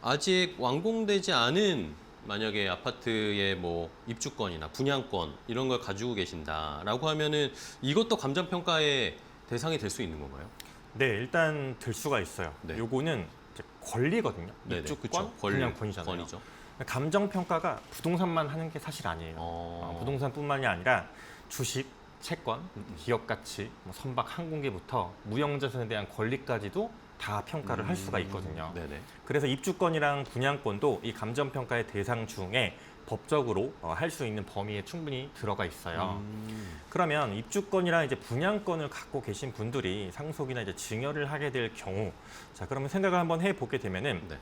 아직 완공되지 않은 만약에 아파트의 뭐 입주권이나 분양권 이런 걸 가지고 계신다라고 하면은 이것도 감정평가의 대상이 될 수 있는 건가요? 네, 일단 들 수가 있어요. 네. 요거는 이제 권리거든요. 네네, 입주권, 그쵸. 분양권이잖아요. 권이죠. 감정평가가 부동산만 하는 게 사실 아니에요. 부동산뿐만이 아니라 주식, 채권, 기업 가치, 뭐 선박 항공기부터 무형자산에 대한 권리까지도 다 평가를 할 수가 있거든요. 네네. 그래서 입주권이랑 분양권도 이 감정평가의 대상 중에 법적으로 할 수 있는 범위에 충분히 들어가 있어요. 그러면 입주권이랑 이제 분양권을 갖고 계신 분들이 상속이나 이제 증여를 하게 될 경우, 자 그러면 생각을 한번 해보게 되면은 네.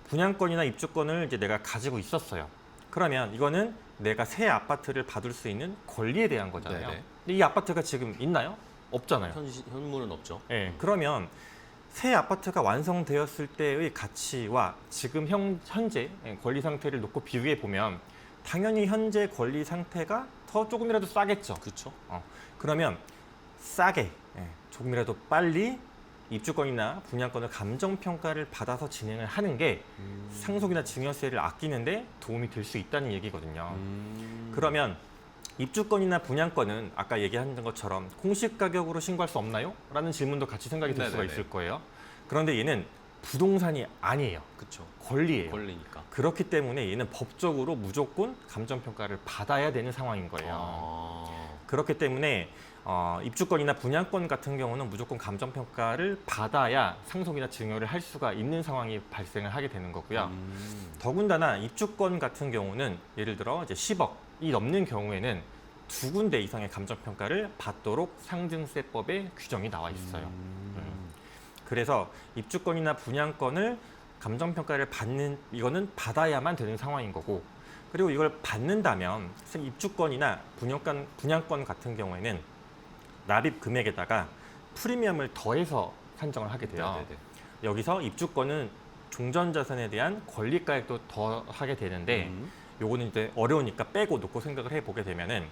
분양권이나 입주권을 이제 내가 가지고 있었어요. 그러면 이거는 내가 새 아파트를 받을 수 있는 권리에 대한 거잖아요. 네네. 근데 이 아파트가 지금 있나요? 없잖아요. 현물은 없죠. 네, 그러면 새 아파트가 완성되었을 때의 가치와 지금 현재 권리 상태를 놓고 비교해 보면 당연히 현재 권리 상태가 더 조금이라도 싸겠죠. 그렇죠. 그러면 싸게 조금이라도 빨리 입주권이나 분양권을 감정평가를 받아서 진행을 하는 게 상속이나 증여세를 아끼는데 도움이 될 수 있다는 얘기거든요. 그러면 입주권이나 분양권은 아까 얘기한 것처럼 공시 가격으로 신고할 수 없나요? 라는 질문도 같이 생각이 들 수가 네네네. 있을 거예요. 그런데 얘는 부동산이 아니에요. 그렇죠. 권리예요. 권리니까. 그렇기 때문에 얘는 법적으로 무조건 감정평가를 받아야 되는 상황인 거예요. 그렇기 때문에 입주권이나 분양권 같은 경우는 무조건 감정평가를 받아야 상속이나 증여를 할 수가 있는 상황이 발생을 하게 되는 거고요. 더군다나 입주권 같은 경우는 예를 들어 이제 10억이 넘는 경우에는 2군데 이상의 감정평가를 받도록 상증세법에 규정이 나와 있어요. 그래서 입주권이나 분양권을 감정평가를 받는 이거는 받아야만 되는 상황인 거고, 그리고 이걸 받는다면 입주권이나 분양권 같은 경우에는 납입 금액에다가 프리미엄을 더해서 산정을 하게 돼요. 네네네. 여기서 입주권은 종전자산에 대한 권리가액도 더 하게 되는데 요거는 이제 어려우니까 빼고 놓고 생각을 해보게 되면은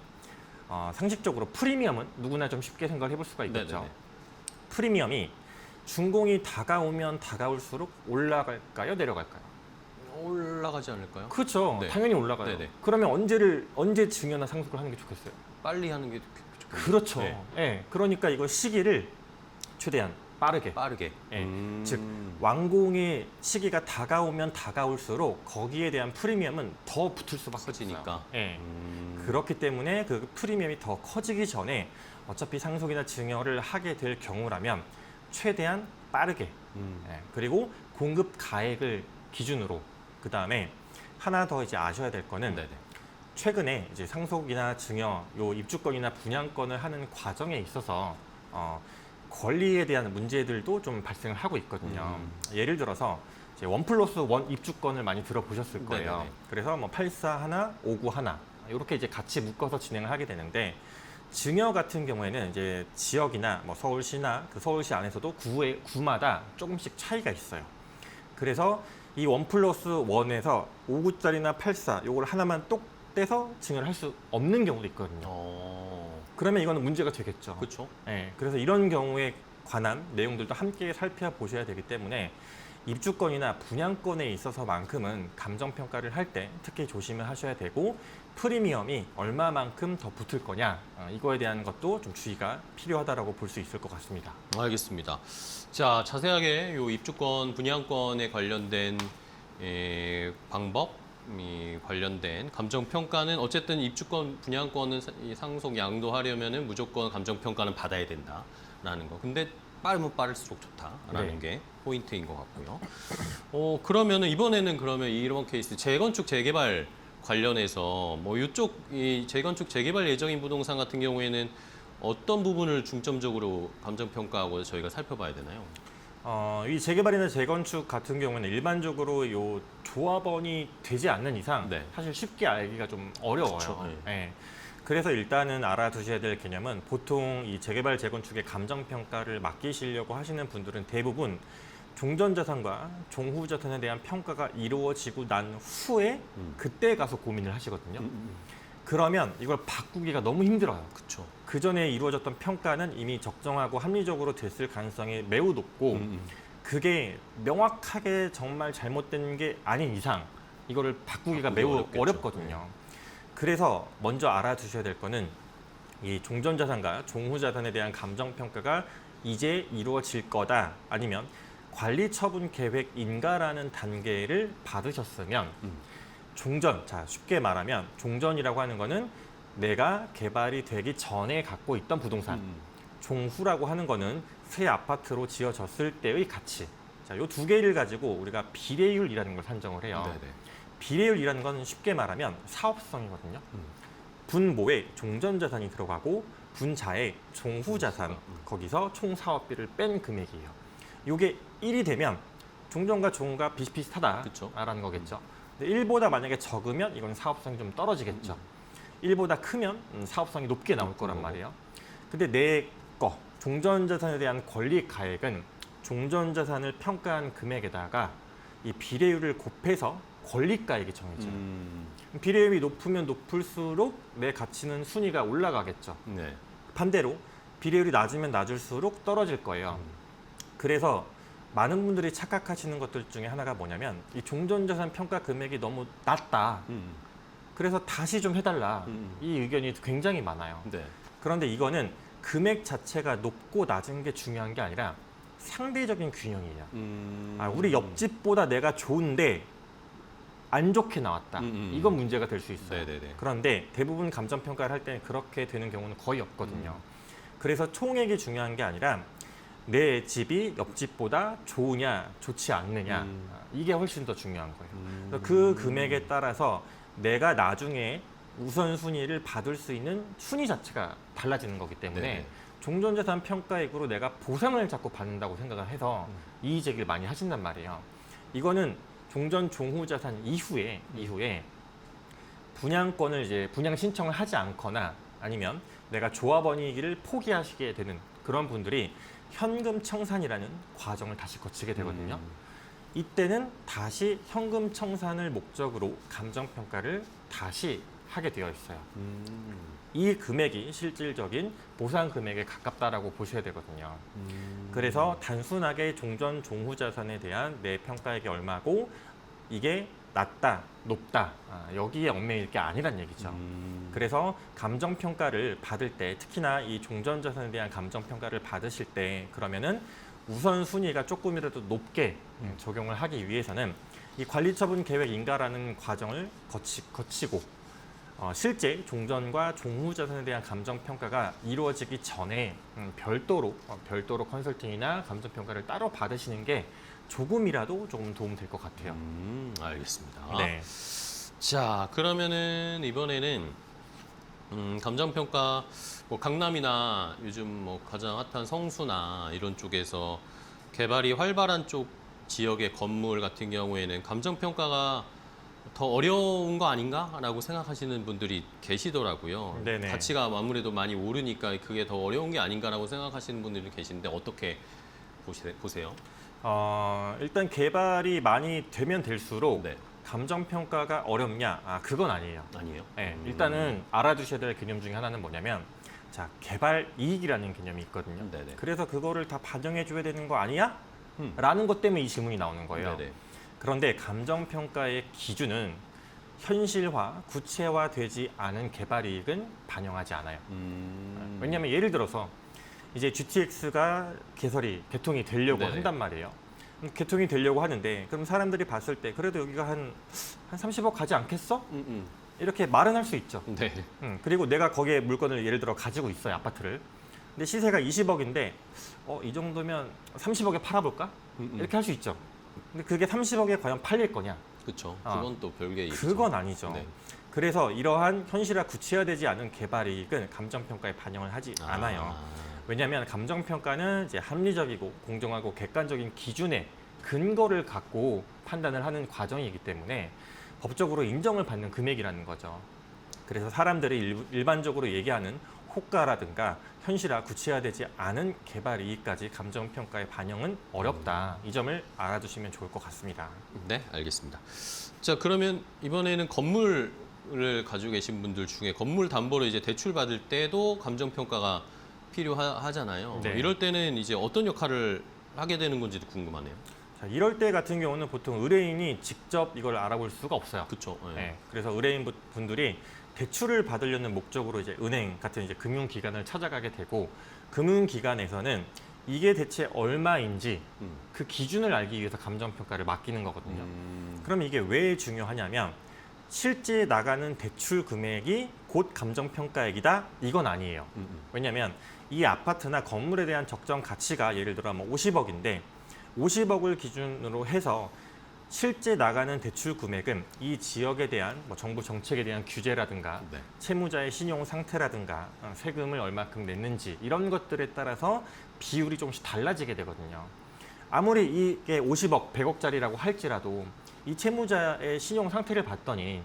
상식적으로 프리미엄은 누구나 좀 쉽게 생각을 해볼 수가 있겠죠. 네네네. 프리미엄이 준공이 다가오면 다가올수록 올라갈까요, 내려갈까요? 올라가지 않을까요? 그렇죠. 네. 당연히 올라가요. 네네. 그러면 언제 증여나 상속을 하는 게 좋겠어요? 빨리 하는 게 좋겠네요. 그렇죠. 네. 예, 그러니까 이거 시기를 최대한 빠르게. 빠르게. 예, 즉 완공의 시기가 다가오면 다가올수록 거기에 대한 프리미엄은 더 붙을 수밖에 커지니까. 없어요. 예. 그렇기 때문에 그 프리미엄이 더 커지기 전에 어차피 상속이나 증여를 하게 될 경우라면 최대한 빠르게 예, 그리고 공급 가액을 기준으로 그 다음에 하나 더 이제 아셔야 될 거는 네네. 최근에 이제 상속이나 증여, 요 입주권이나 분양권을 하는 과정에 있어서 권리에 대한 문제들도 좀 발생을 하고 있거든요. 예를 들어서 이제 1+1 입주권을 많이 들어보셨을 거예요. 네네네. 그래서 뭐 84 하나, 59 하나 이렇게 이제 같이 묶어서 진행을 하게 되는데, 증여 같은 경우에는 이제 지역이나 뭐 서울시나 그 서울시 안에서도 구마다 조금씩 차이가 있어요. 그래서 이 1+1에서 59짜리나 84 요걸 하나만 똑 떼서 증여를 할 수 없는 경우도 있거든요. 그러면 이거는 문제가 되겠죠. 그렇죠. 네, 그래서 이런 경우에 관한 내용들도 함께 살펴보셔야 되기 때문에 입주권이나 분양권에 있어서만큼은 감정평가를 할 때 특히 조심을 하셔야 되고, 프리미엄이 얼마만큼 더 붙을 거냐 이거에 대한 것도 좀 주의가 필요하다라고 볼 수 있을 것 같습니다. 알겠습니다. 자, 자세하게 요 입주권, 분양권에 관련된 방법, 관련된 감정평가는 어쨌든 입주권, 분양권은 상속 양도하려면은 무조건 감정평가는 받아야 된다라는 거. 근데 빠르면 빠를수록 좋다라는 네. 게 포인트인 것 같고요. 그러면은 이번에는 그러면 이런 케이스 재건축 재개발 관련해서 뭐 이쪽 이 재건축 재개발 예정인 부동산 같은 경우에는 어떤 부분을 중점적으로 감정평가하고 저희가 살펴봐야 되나요? 이 재개발이나 재건축 같은 경우는 일반적으로 요 조합원이 되지 않는 이상 네. 사실 쉽게 알기가 좀 어려워요. 그쵸, 네. 예. 그래서 일단은 알아두셔야 될 개념은, 보통 이 재개발 재건축의 감정평가를 맡기시려고 하시는 분들은 대부분 종전자산과 종후자산에 대한 평가가 이루어지고 난 후에 그때 가서 고민을 하시거든요. 그러면 이걸 바꾸기가 너무 힘들어요. 그렇죠. 그 전에 이루어졌던 평가는 이미 적정하고 합리적으로 됐을 가능성이 매우 높고, 그게 명확하게 정말 잘못된 게 아닌 이상 이거를 바꾸기가 바꾸기 매우 어렵겠죠. 어렵거든요. 그래서 먼저 알아두셔야 될 거는 이 종전자산과 종후자산에 대한 감정평가가 이제 이루어질 거다, 아니면 관리처분 계획인가라는 단계를 받으셨으면 종전, 자 쉽게 말하면 종전이라고 하는 거는 내가 개발이 되기 전에 갖고 있던 부동산, 종후라고 하는 거는 새 아파트로 지어졌을 때의 가치. 자, 요 두 개를 가지고 우리가 비례율이라는 걸 산정을 해요. 네네. 비례율이라는 건 쉽게 말하면 사업성이거든요. 분모에 종전자산이 들어가고 분자에 종후자산, 거기서 총 사업비를 뺀 금액이에요. 이게 1이 되면 종전과 종후가 그쵸. 비슷비슷하다라는 거겠죠. 근데 1보다 만약에 적으면 이건 사업성이 좀 떨어지겠죠. 1보다 크면 사업성이 높게 나올 거란 말이에요. 근데 내 거, 종전자산에 대한 권리 가액은 종전자산을 평가한 금액에다가 이 비례율을 곱해서 권리가액이 정해져요. 비례율이 높으면 높을수록 내 가치는 순위가 올라가겠죠. 네. 반대로 비례율이 낮으면 낮을수록 떨어질 거예요. 그래서 많은 분들이 착각하시는 것들 중에 하나가 뭐냐면 이 종전자산 평가 금액이 너무 낮다. 그래서 다시 좀 해달라. 이 의견이 굉장히 많아요. 네. 그런데 이거는 금액 자체가 높고 낮은 게 중요한 게 아니라 상대적인 균형이에요. 우리 옆집보다 내가 좋은데 안 좋게 나왔다. 이건 문제가 될 수 있어요. 네네네. 그런데 대부분 감정평가를 할 때는 그렇게 되는 경우는 거의 없거든요. 그래서 총액이 중요한 게 아니라 내 집이 옆집보다 좋으냐 좋지 않느냐, 이게 훨씬 더 중요한 거예요. 그래서 그 금액에 따라서 내가 나중에 우선순위를 받을 수 있는 순위 자체가 달라지는 거기 때문에 네네. 종전자산 평가액으로 내가 보상을 자꾸 받는다고 생각을 해서 이의 제기를 많이 하신단 말이에요. 이거는 종전 종후자산 이후에 분양권을 이제 분양 신청을 하지 않거나 아니면 내가 조합원이기를 포기하시게 되는 그런 분들이 현금 청산이라는 과정을 다시 거치게 되거든요. 이때는 다시 현금 청산을 목적으로 감정평가를 다시 하게 되어 있어요. 이 금액이 실질적인 보상 금액에 가깝다라고 보셔야 되거든요. 그래서 단순하게 종전 종후자산에 대한 내 평가액이 얼마고 이게 낮다, 높다, 여기에 얽매일 게 아니란 얘기죠. 그래서 감정평가를 받을 때, 특히나 이 종전자산에 대한 감정평가를 받으실 때 그러면은 우선순위가 조금이라도 높게 적용을 하기 위해서는 이 관리처분 계획인가라는 과정을 거치고 실제 종전과 종후자산에 대한 감정평가가 이루어지기 전에 별도로 컨설팅이나 감정평가를 따로 받으시는 게 조금이라도 조금 도움 될 것 같아요. 알겠습니다. 네. 자, 그러면은 이번에는 감정평가 뭐 강남이나 요즘 뭐 가장 핫한 성수나 이런 쪽에서 개발이 활발한 쪽 지역의 건물 같은 경우에는 감정평가가 더 어려운 거 아닌가라고 생각하시는 분들이 계시더라고요. 네네. 가치가 아무래도 많이 오르니까 그게 더 어려운 게 아닌가라고 생각하시는 분들이 계신데 어떻게 보세요? 일단 개발이 많이 되면 될수록 네. 감정평가가 어렵냐? 그건 아니에요. 아니에요? 네, 일단은 알아두셔야 될 개념 중에 하나는 뭐냐면 자, 개발 이익이라는 개념이 있거든요. 네네. 그래서 그거를 다 반영해 줘야 되는 거 아니야? 라는 것 때문에 이 질문이 나오는 거예요. 네네. 그런데 감정평가의 기준은 현실화, 구체화되지 않은 개발 이익은 반영하지 않아요. 왜냐하면 예를 들어서 이제 GTX가 개통이 되려고 네네. 한단 말이에요. 개통이 되려고 하는데 그럼 사람들이 봤을 때 그래도 여기가 한 30억 가지 않겠어? 이렇게 말은 할 수 있죠. 네. 그리고 내가 거기에 물건을 예를 들어 가지고 있어요, 아파트를. 근데 시세가 20억인데 이 정도면 30억에 팔아볼까? 이렇게 할 수 있죠. 근데 그게 30억에 과연 팔릴 거냐? 그렇죠. 그건 또 별개의 일이죠. 그건 아니죠. 네. 그래서 이러한 현실화 구체화되지 않은 개발 이익은 감정평가에 반영을 하지 않아요. 왜냐하면 감정평가는 이제 합리적이고 공정하고 객관적인 기준의 근거를 갖고 판단을 하는 과정이기 때문에 법적으로 인정을 받는 금액이라는 거죠. 그래서 사람들이 일반적으로 얘기하는 호가라든가 현실화 구체화되지 않은 개발 이익까지 감정평가에 반영은 어렵다. 이 점을 알아두시면 좋을 것 같습니다. 네, 알겠습니다. 자, 그러면 이번에는 건물을 가지고 계신 분들 중에 건물 담보로 이제 대출 받을 때도 감정평가가 필요하잖아요. 네. 이럴 때는 이제 어떤 역할을 하게 되는 건지도 궁금하네요. 자, 자, 이럴 때 같은 경우는 보통 의뢰인이 직접 이걸 알아볼 수가 없어요. 그렇죠. 네, 그래서 의뢰인 분들이 대출을 받으려는 목적으로 이제 은행 같은 이제 금융기관을 찾아가게 되고 금융기관에서는 이게 대체 얼마인지 그 기준을 알기 위해서 감정평가를 맡기는 거거든요. 그럼 이게 왜 중요하냐면 실제 나가는 대출 금액이 곧 감정평가액이다? 이건 아니에요. 왜냐하면 이 아파트나 건물에 대한 적정 가치가 예를 들어 뭐 50억인데 50억을 기준으로 해서 실제 나가는 대출 금액은 이 지역에 대한 뭐 정부 정책에 대한 규제라든가 네. 채무자의 신용 상태라든가 세금을 얼마큼 냈는지 이런 것들에 따라서 비율이 조금씩 달라지게 되거든요. 아무리 이게 50억, 100억짜리라고 할지라도 이 채무자의 신용 상태를 봤더니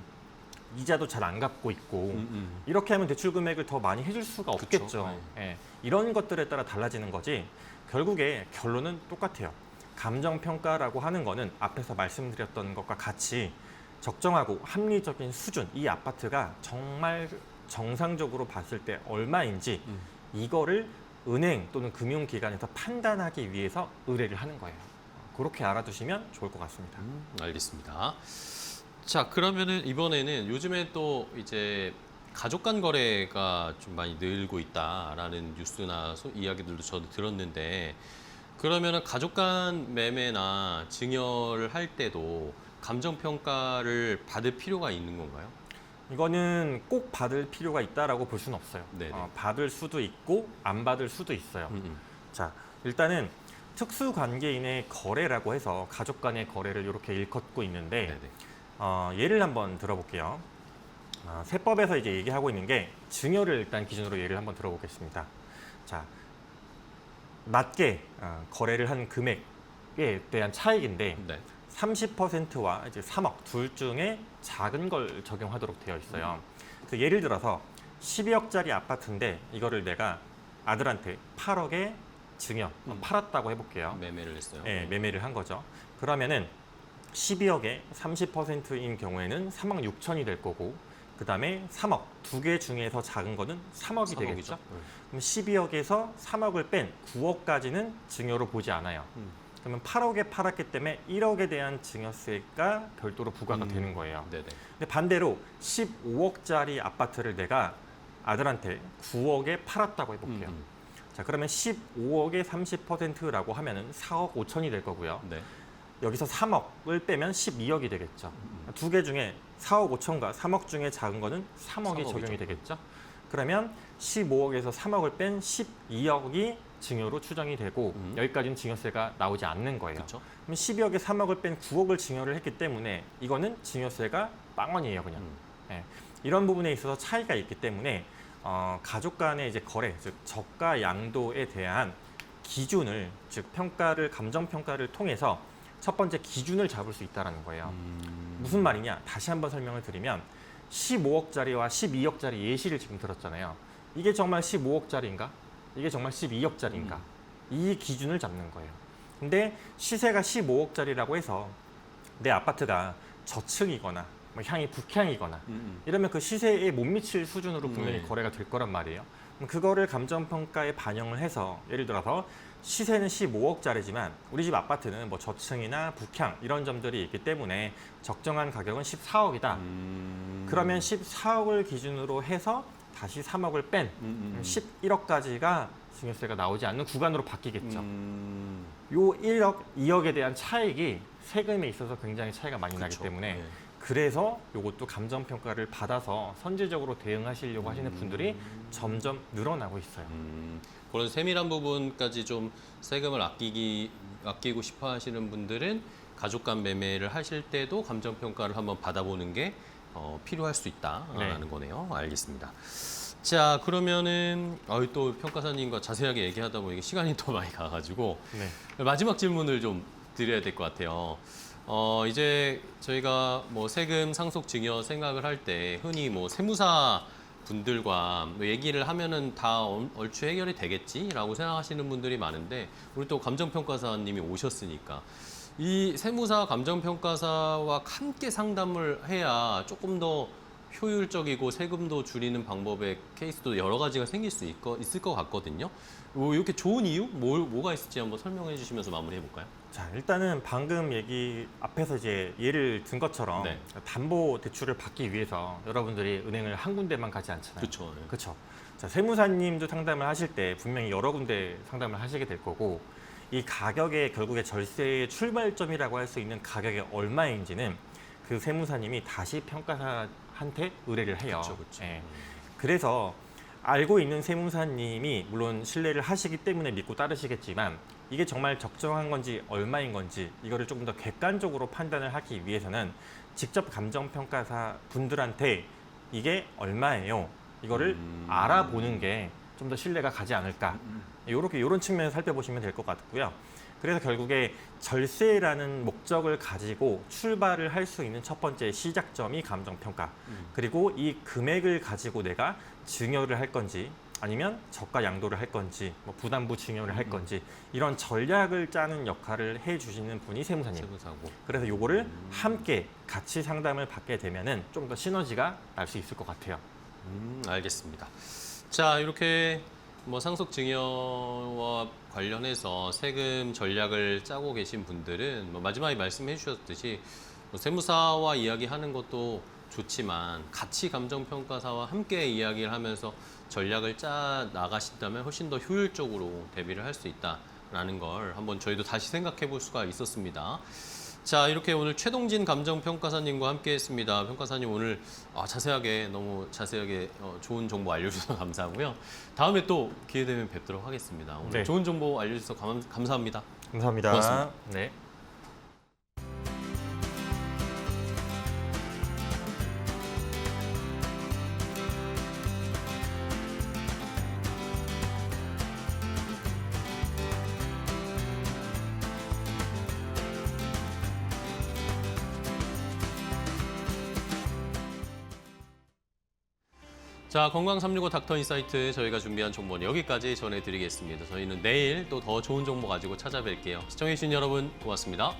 이자도 잘 안 갚고 있고 이렇게 하면 대출 금액을 더 많이 해줄 수가 없겠죠. 그쵸. 예, 이런 것들에 따라 달라지는 거지 결국에 결론은 똑같아요. 감정평가라고 하는 거는 앞에서 말씀드렸던 것과 같이 적정하고 합리적인 수준, 이 아파트가 정말 정상적으로 봤을 때 얼마인지 이거를 은행 또는 금융기관에서 판단하기 위해서 의뢰를 하는 거예요. 그렇게 알아두시면 좋을 것 같습니다. 알겠습니다. 자, 그러면은 이번에는 요즘에 또 이제 가족 간 거래가 좀 많이 늘고 있다라는 뉴스나 이야기들도 저도 들었는데 그러면은 가족 간 매매나 증여를 할 때도 감정 평가를 받을 필요가 있는 건가요? 이거는 꼭 받을 필요가 있다라고 볼 수는 없어요. 네네. 받을 수도 있고 안 받을 수도 있어요. 자, 일단은 특수관계인의 거래라고 해서 가족 간의 거래를 이렇게 일컫고 있는데 네네. 예를 한번 들어볼게요. 세법에서 이제 얘기하고 있는 게 증여를 일단 기준으로 예를 한번 들어보겠습니다. 자, 낮게 거래를 한 금액에 대한 차익인데 네. 30%와 이제 3억 둘 중에 작은 걸 적용하도록 되어 있어요. 그래서 예를 들어서 12억짜리 아파트인데 이거를 내가 아들한테 8억에 증여 팔았다고 해볼게요. 매매를 했어요. 네, 매매를 한 거죠. 그러면은 12억에 30%인 경우에는 3억 6천이 될 거고 그 다음에 3억 두 개 중에서 작은 거는 3억이 되겠죠. 그럼 12억에서 3억을 뺀 9억까지는 증여로 보지 않아요. 그러면 8억에 팔았기 때문에 1억에 대한 증여세가 별도로 부과가 되는 거예요. 네네. 근데 반대로 15억짜리 아파트를 내가 아들한테 9억에 팔았다고 해볼게요. 자, 그러면 15억의 30%라고 하면은 4억 5천이 될 거고요. 네. 여기서 3억을 빼면 12억이 되겠죠. 두 개 중에 4억 5천과 3억 중에 작은 거는 3억이 적용이 되겠죠. 그러면 15억에서 3억을 뺀 12억이 증여로 추정이 되고 여기까지는 증여세가 나오지 않는 거예요. 그렇죠. 그럼 12억에 3억을 뺀 9억을 증여를 했기 때문에 이거는 증여세가 빵원이에요, 그냥. 예. 이런 부분에 있어서 차이가 있기 때문에 가족 간의 이제 거래, 즉 저가 양도에 대한 기준을, 즉 평가를 감정 평가를 통해서 첫 번째 기준을 잡을 수 있다는 거예요. 무슨 말이냐? 다시 한번 설명을 드리면 15억짜리와 12억짜리 예시를 지금 들었잖아요. 이게 정말 15억짜리인가? 이게 정말 12억짜리인가? 이 기준을 잡는 거예요. 근데 시세가 15억짜리라고 해서 내 아파트가 저층이거나 뭐 향이 북향이거나 이러면 그 시세에 못 미칠 수준으로 분명히 거래가 될 거란 말이에요. 그럼 그거를 감정평가에 반영을 해서 예를 들어서 시세는 15억짜리지만 우리 집 아파트는 뭐 저층이나 북향 이런 점들이 있기 때문에 적정한 가격은 14억이다. 그러면 14억을 기준으로 해서 다시 3억을 뺀 11억까지가 증여세가 나오지 않는 구간으로 바뀌겠죠. 요 1억, 2억에 대한 차익이 세금에 있어서 굉장히 차이가 많이 나기 때문에 네. 그래서 이것도 감정평가를 받아서 선제적으로 대응하시려고 하시는 분들이 점점 늘어나고 있어요. 그런 세밀한 부분까지 좀 세금을 아끼고 싶어 하시는 분들은 가족 간 매매를 하실 때도 감정 평가를 한번 받아보는 게 필요할 수 있다라는 거네요. 알겠습니다. 자, 그러면은 또 평가사님과 자세하게 얘기하다 보니까 시간이 더 많이 가가지고 네. 마지막 질문을 좀 드려야 될 것 같아요. 이제 저희가 뭐 세금 상속 증여 생각을 할 때 흔히 뭐 세무사 분들과 뭐 얘기를 하면은 다 얼추 해결이 되겠지라고 생각하시는 분들이 많은데 우리 또 감정평가사님이 오셨으니까 이 세무사 감정평가사와 함께 상담을 해야 조금 더 효율적이고 세금도 줄이는 방법의 케이스도 여러 가지가 생길 수 있을 것 같거든요. 이렇게 좋은 이유? 뭐가 있을지 한번 설명해 주시면서 마무리해 볼까요? 자, 일단은 방금 얘기 앞에서 이제 예를 든 것처럼 네. 담보 대출을 받기 위해서 여러분들이 은행을 한 군데만 가지 않잖아요. 그렇죠. 그렇죠. 자, 세무사님도 상담을 하실 때 분명히 여러 군데 상담을 하시게 될 거고 이 가격의 결국에 절세의 출발점이라고 할 수 있는 가격이 얼마인지는 그 세무사님이 다시 평가사한테 의뢰를 해요. 그렇죠, 그렇죠. 예. 그래서 알고 있는 세무사님이 물론 신뢰를 하시기 때문에 믿고 따르시겠지만 이게 정말 적정한 건지 얼마인 건지 이거를 조금 더 객관적으로 판단을 하기 위해서는 직접 감정평가사 분들한테 이게 얼마예요? 이거를 알아보는 게 좀 더 신뢰가 가지 않을까. 이런 측면에서 살펴보시면 될 것 같고요. 그래서 결국에 절세라는 목적을 가지고 출발을 할 수 있는 첫 번째 시작점이 감정평가. 그리고 이 금액을 가지고 내가 증여를 할 건지 아니면 저가 양도를 할 건지 뭐 부담부 증여를 할 건지 이런 전략을 짜는 역할을 해주시는 분이 세무사님. 세무사고. 그래서 요거를 함께 같이 상담을 받게 되면은 좀 더 시너지가 날 수 있을 것 같아요. 알겠습니다. 자, 이렇게 뭐 상속 증여와 관련해서 세금 전략을 짜고 계신 분들은 뭐 마지막에 말씀해 주셨듯이 뭐 세무사와 이야기하는 것도 좋지만 같이 감정평가사와 함께 이야기를 하면서 전략을 짜 나가신다면 훨씬 더 효율적으로 대비를 할 수 있다라는 걸 한번 저희도 다시 생각해 볼 수가 있었습니다. 자, 이렇게 오늘 최동진 감정평가사님과 함께했습니다. 평가사님 오늘 너무 자세하게 좋은 정보 알려주셔서 감사하고요. 다음에 또 기회 되면 뵙도록 하겠습니다. 오늘 네. 좋은 정보 알려주셔서 감사합니다. 감사합니다. 고맙습니다. 네. 자, 건강 365 닥터 인사이트 저희가 준비한 정보는 여기까지 전해드리겠습니다. 저희는 내일 또 더 좋은 정보 가지고 찾아뵐게요. 시청해주신 여러분 고맙습니다.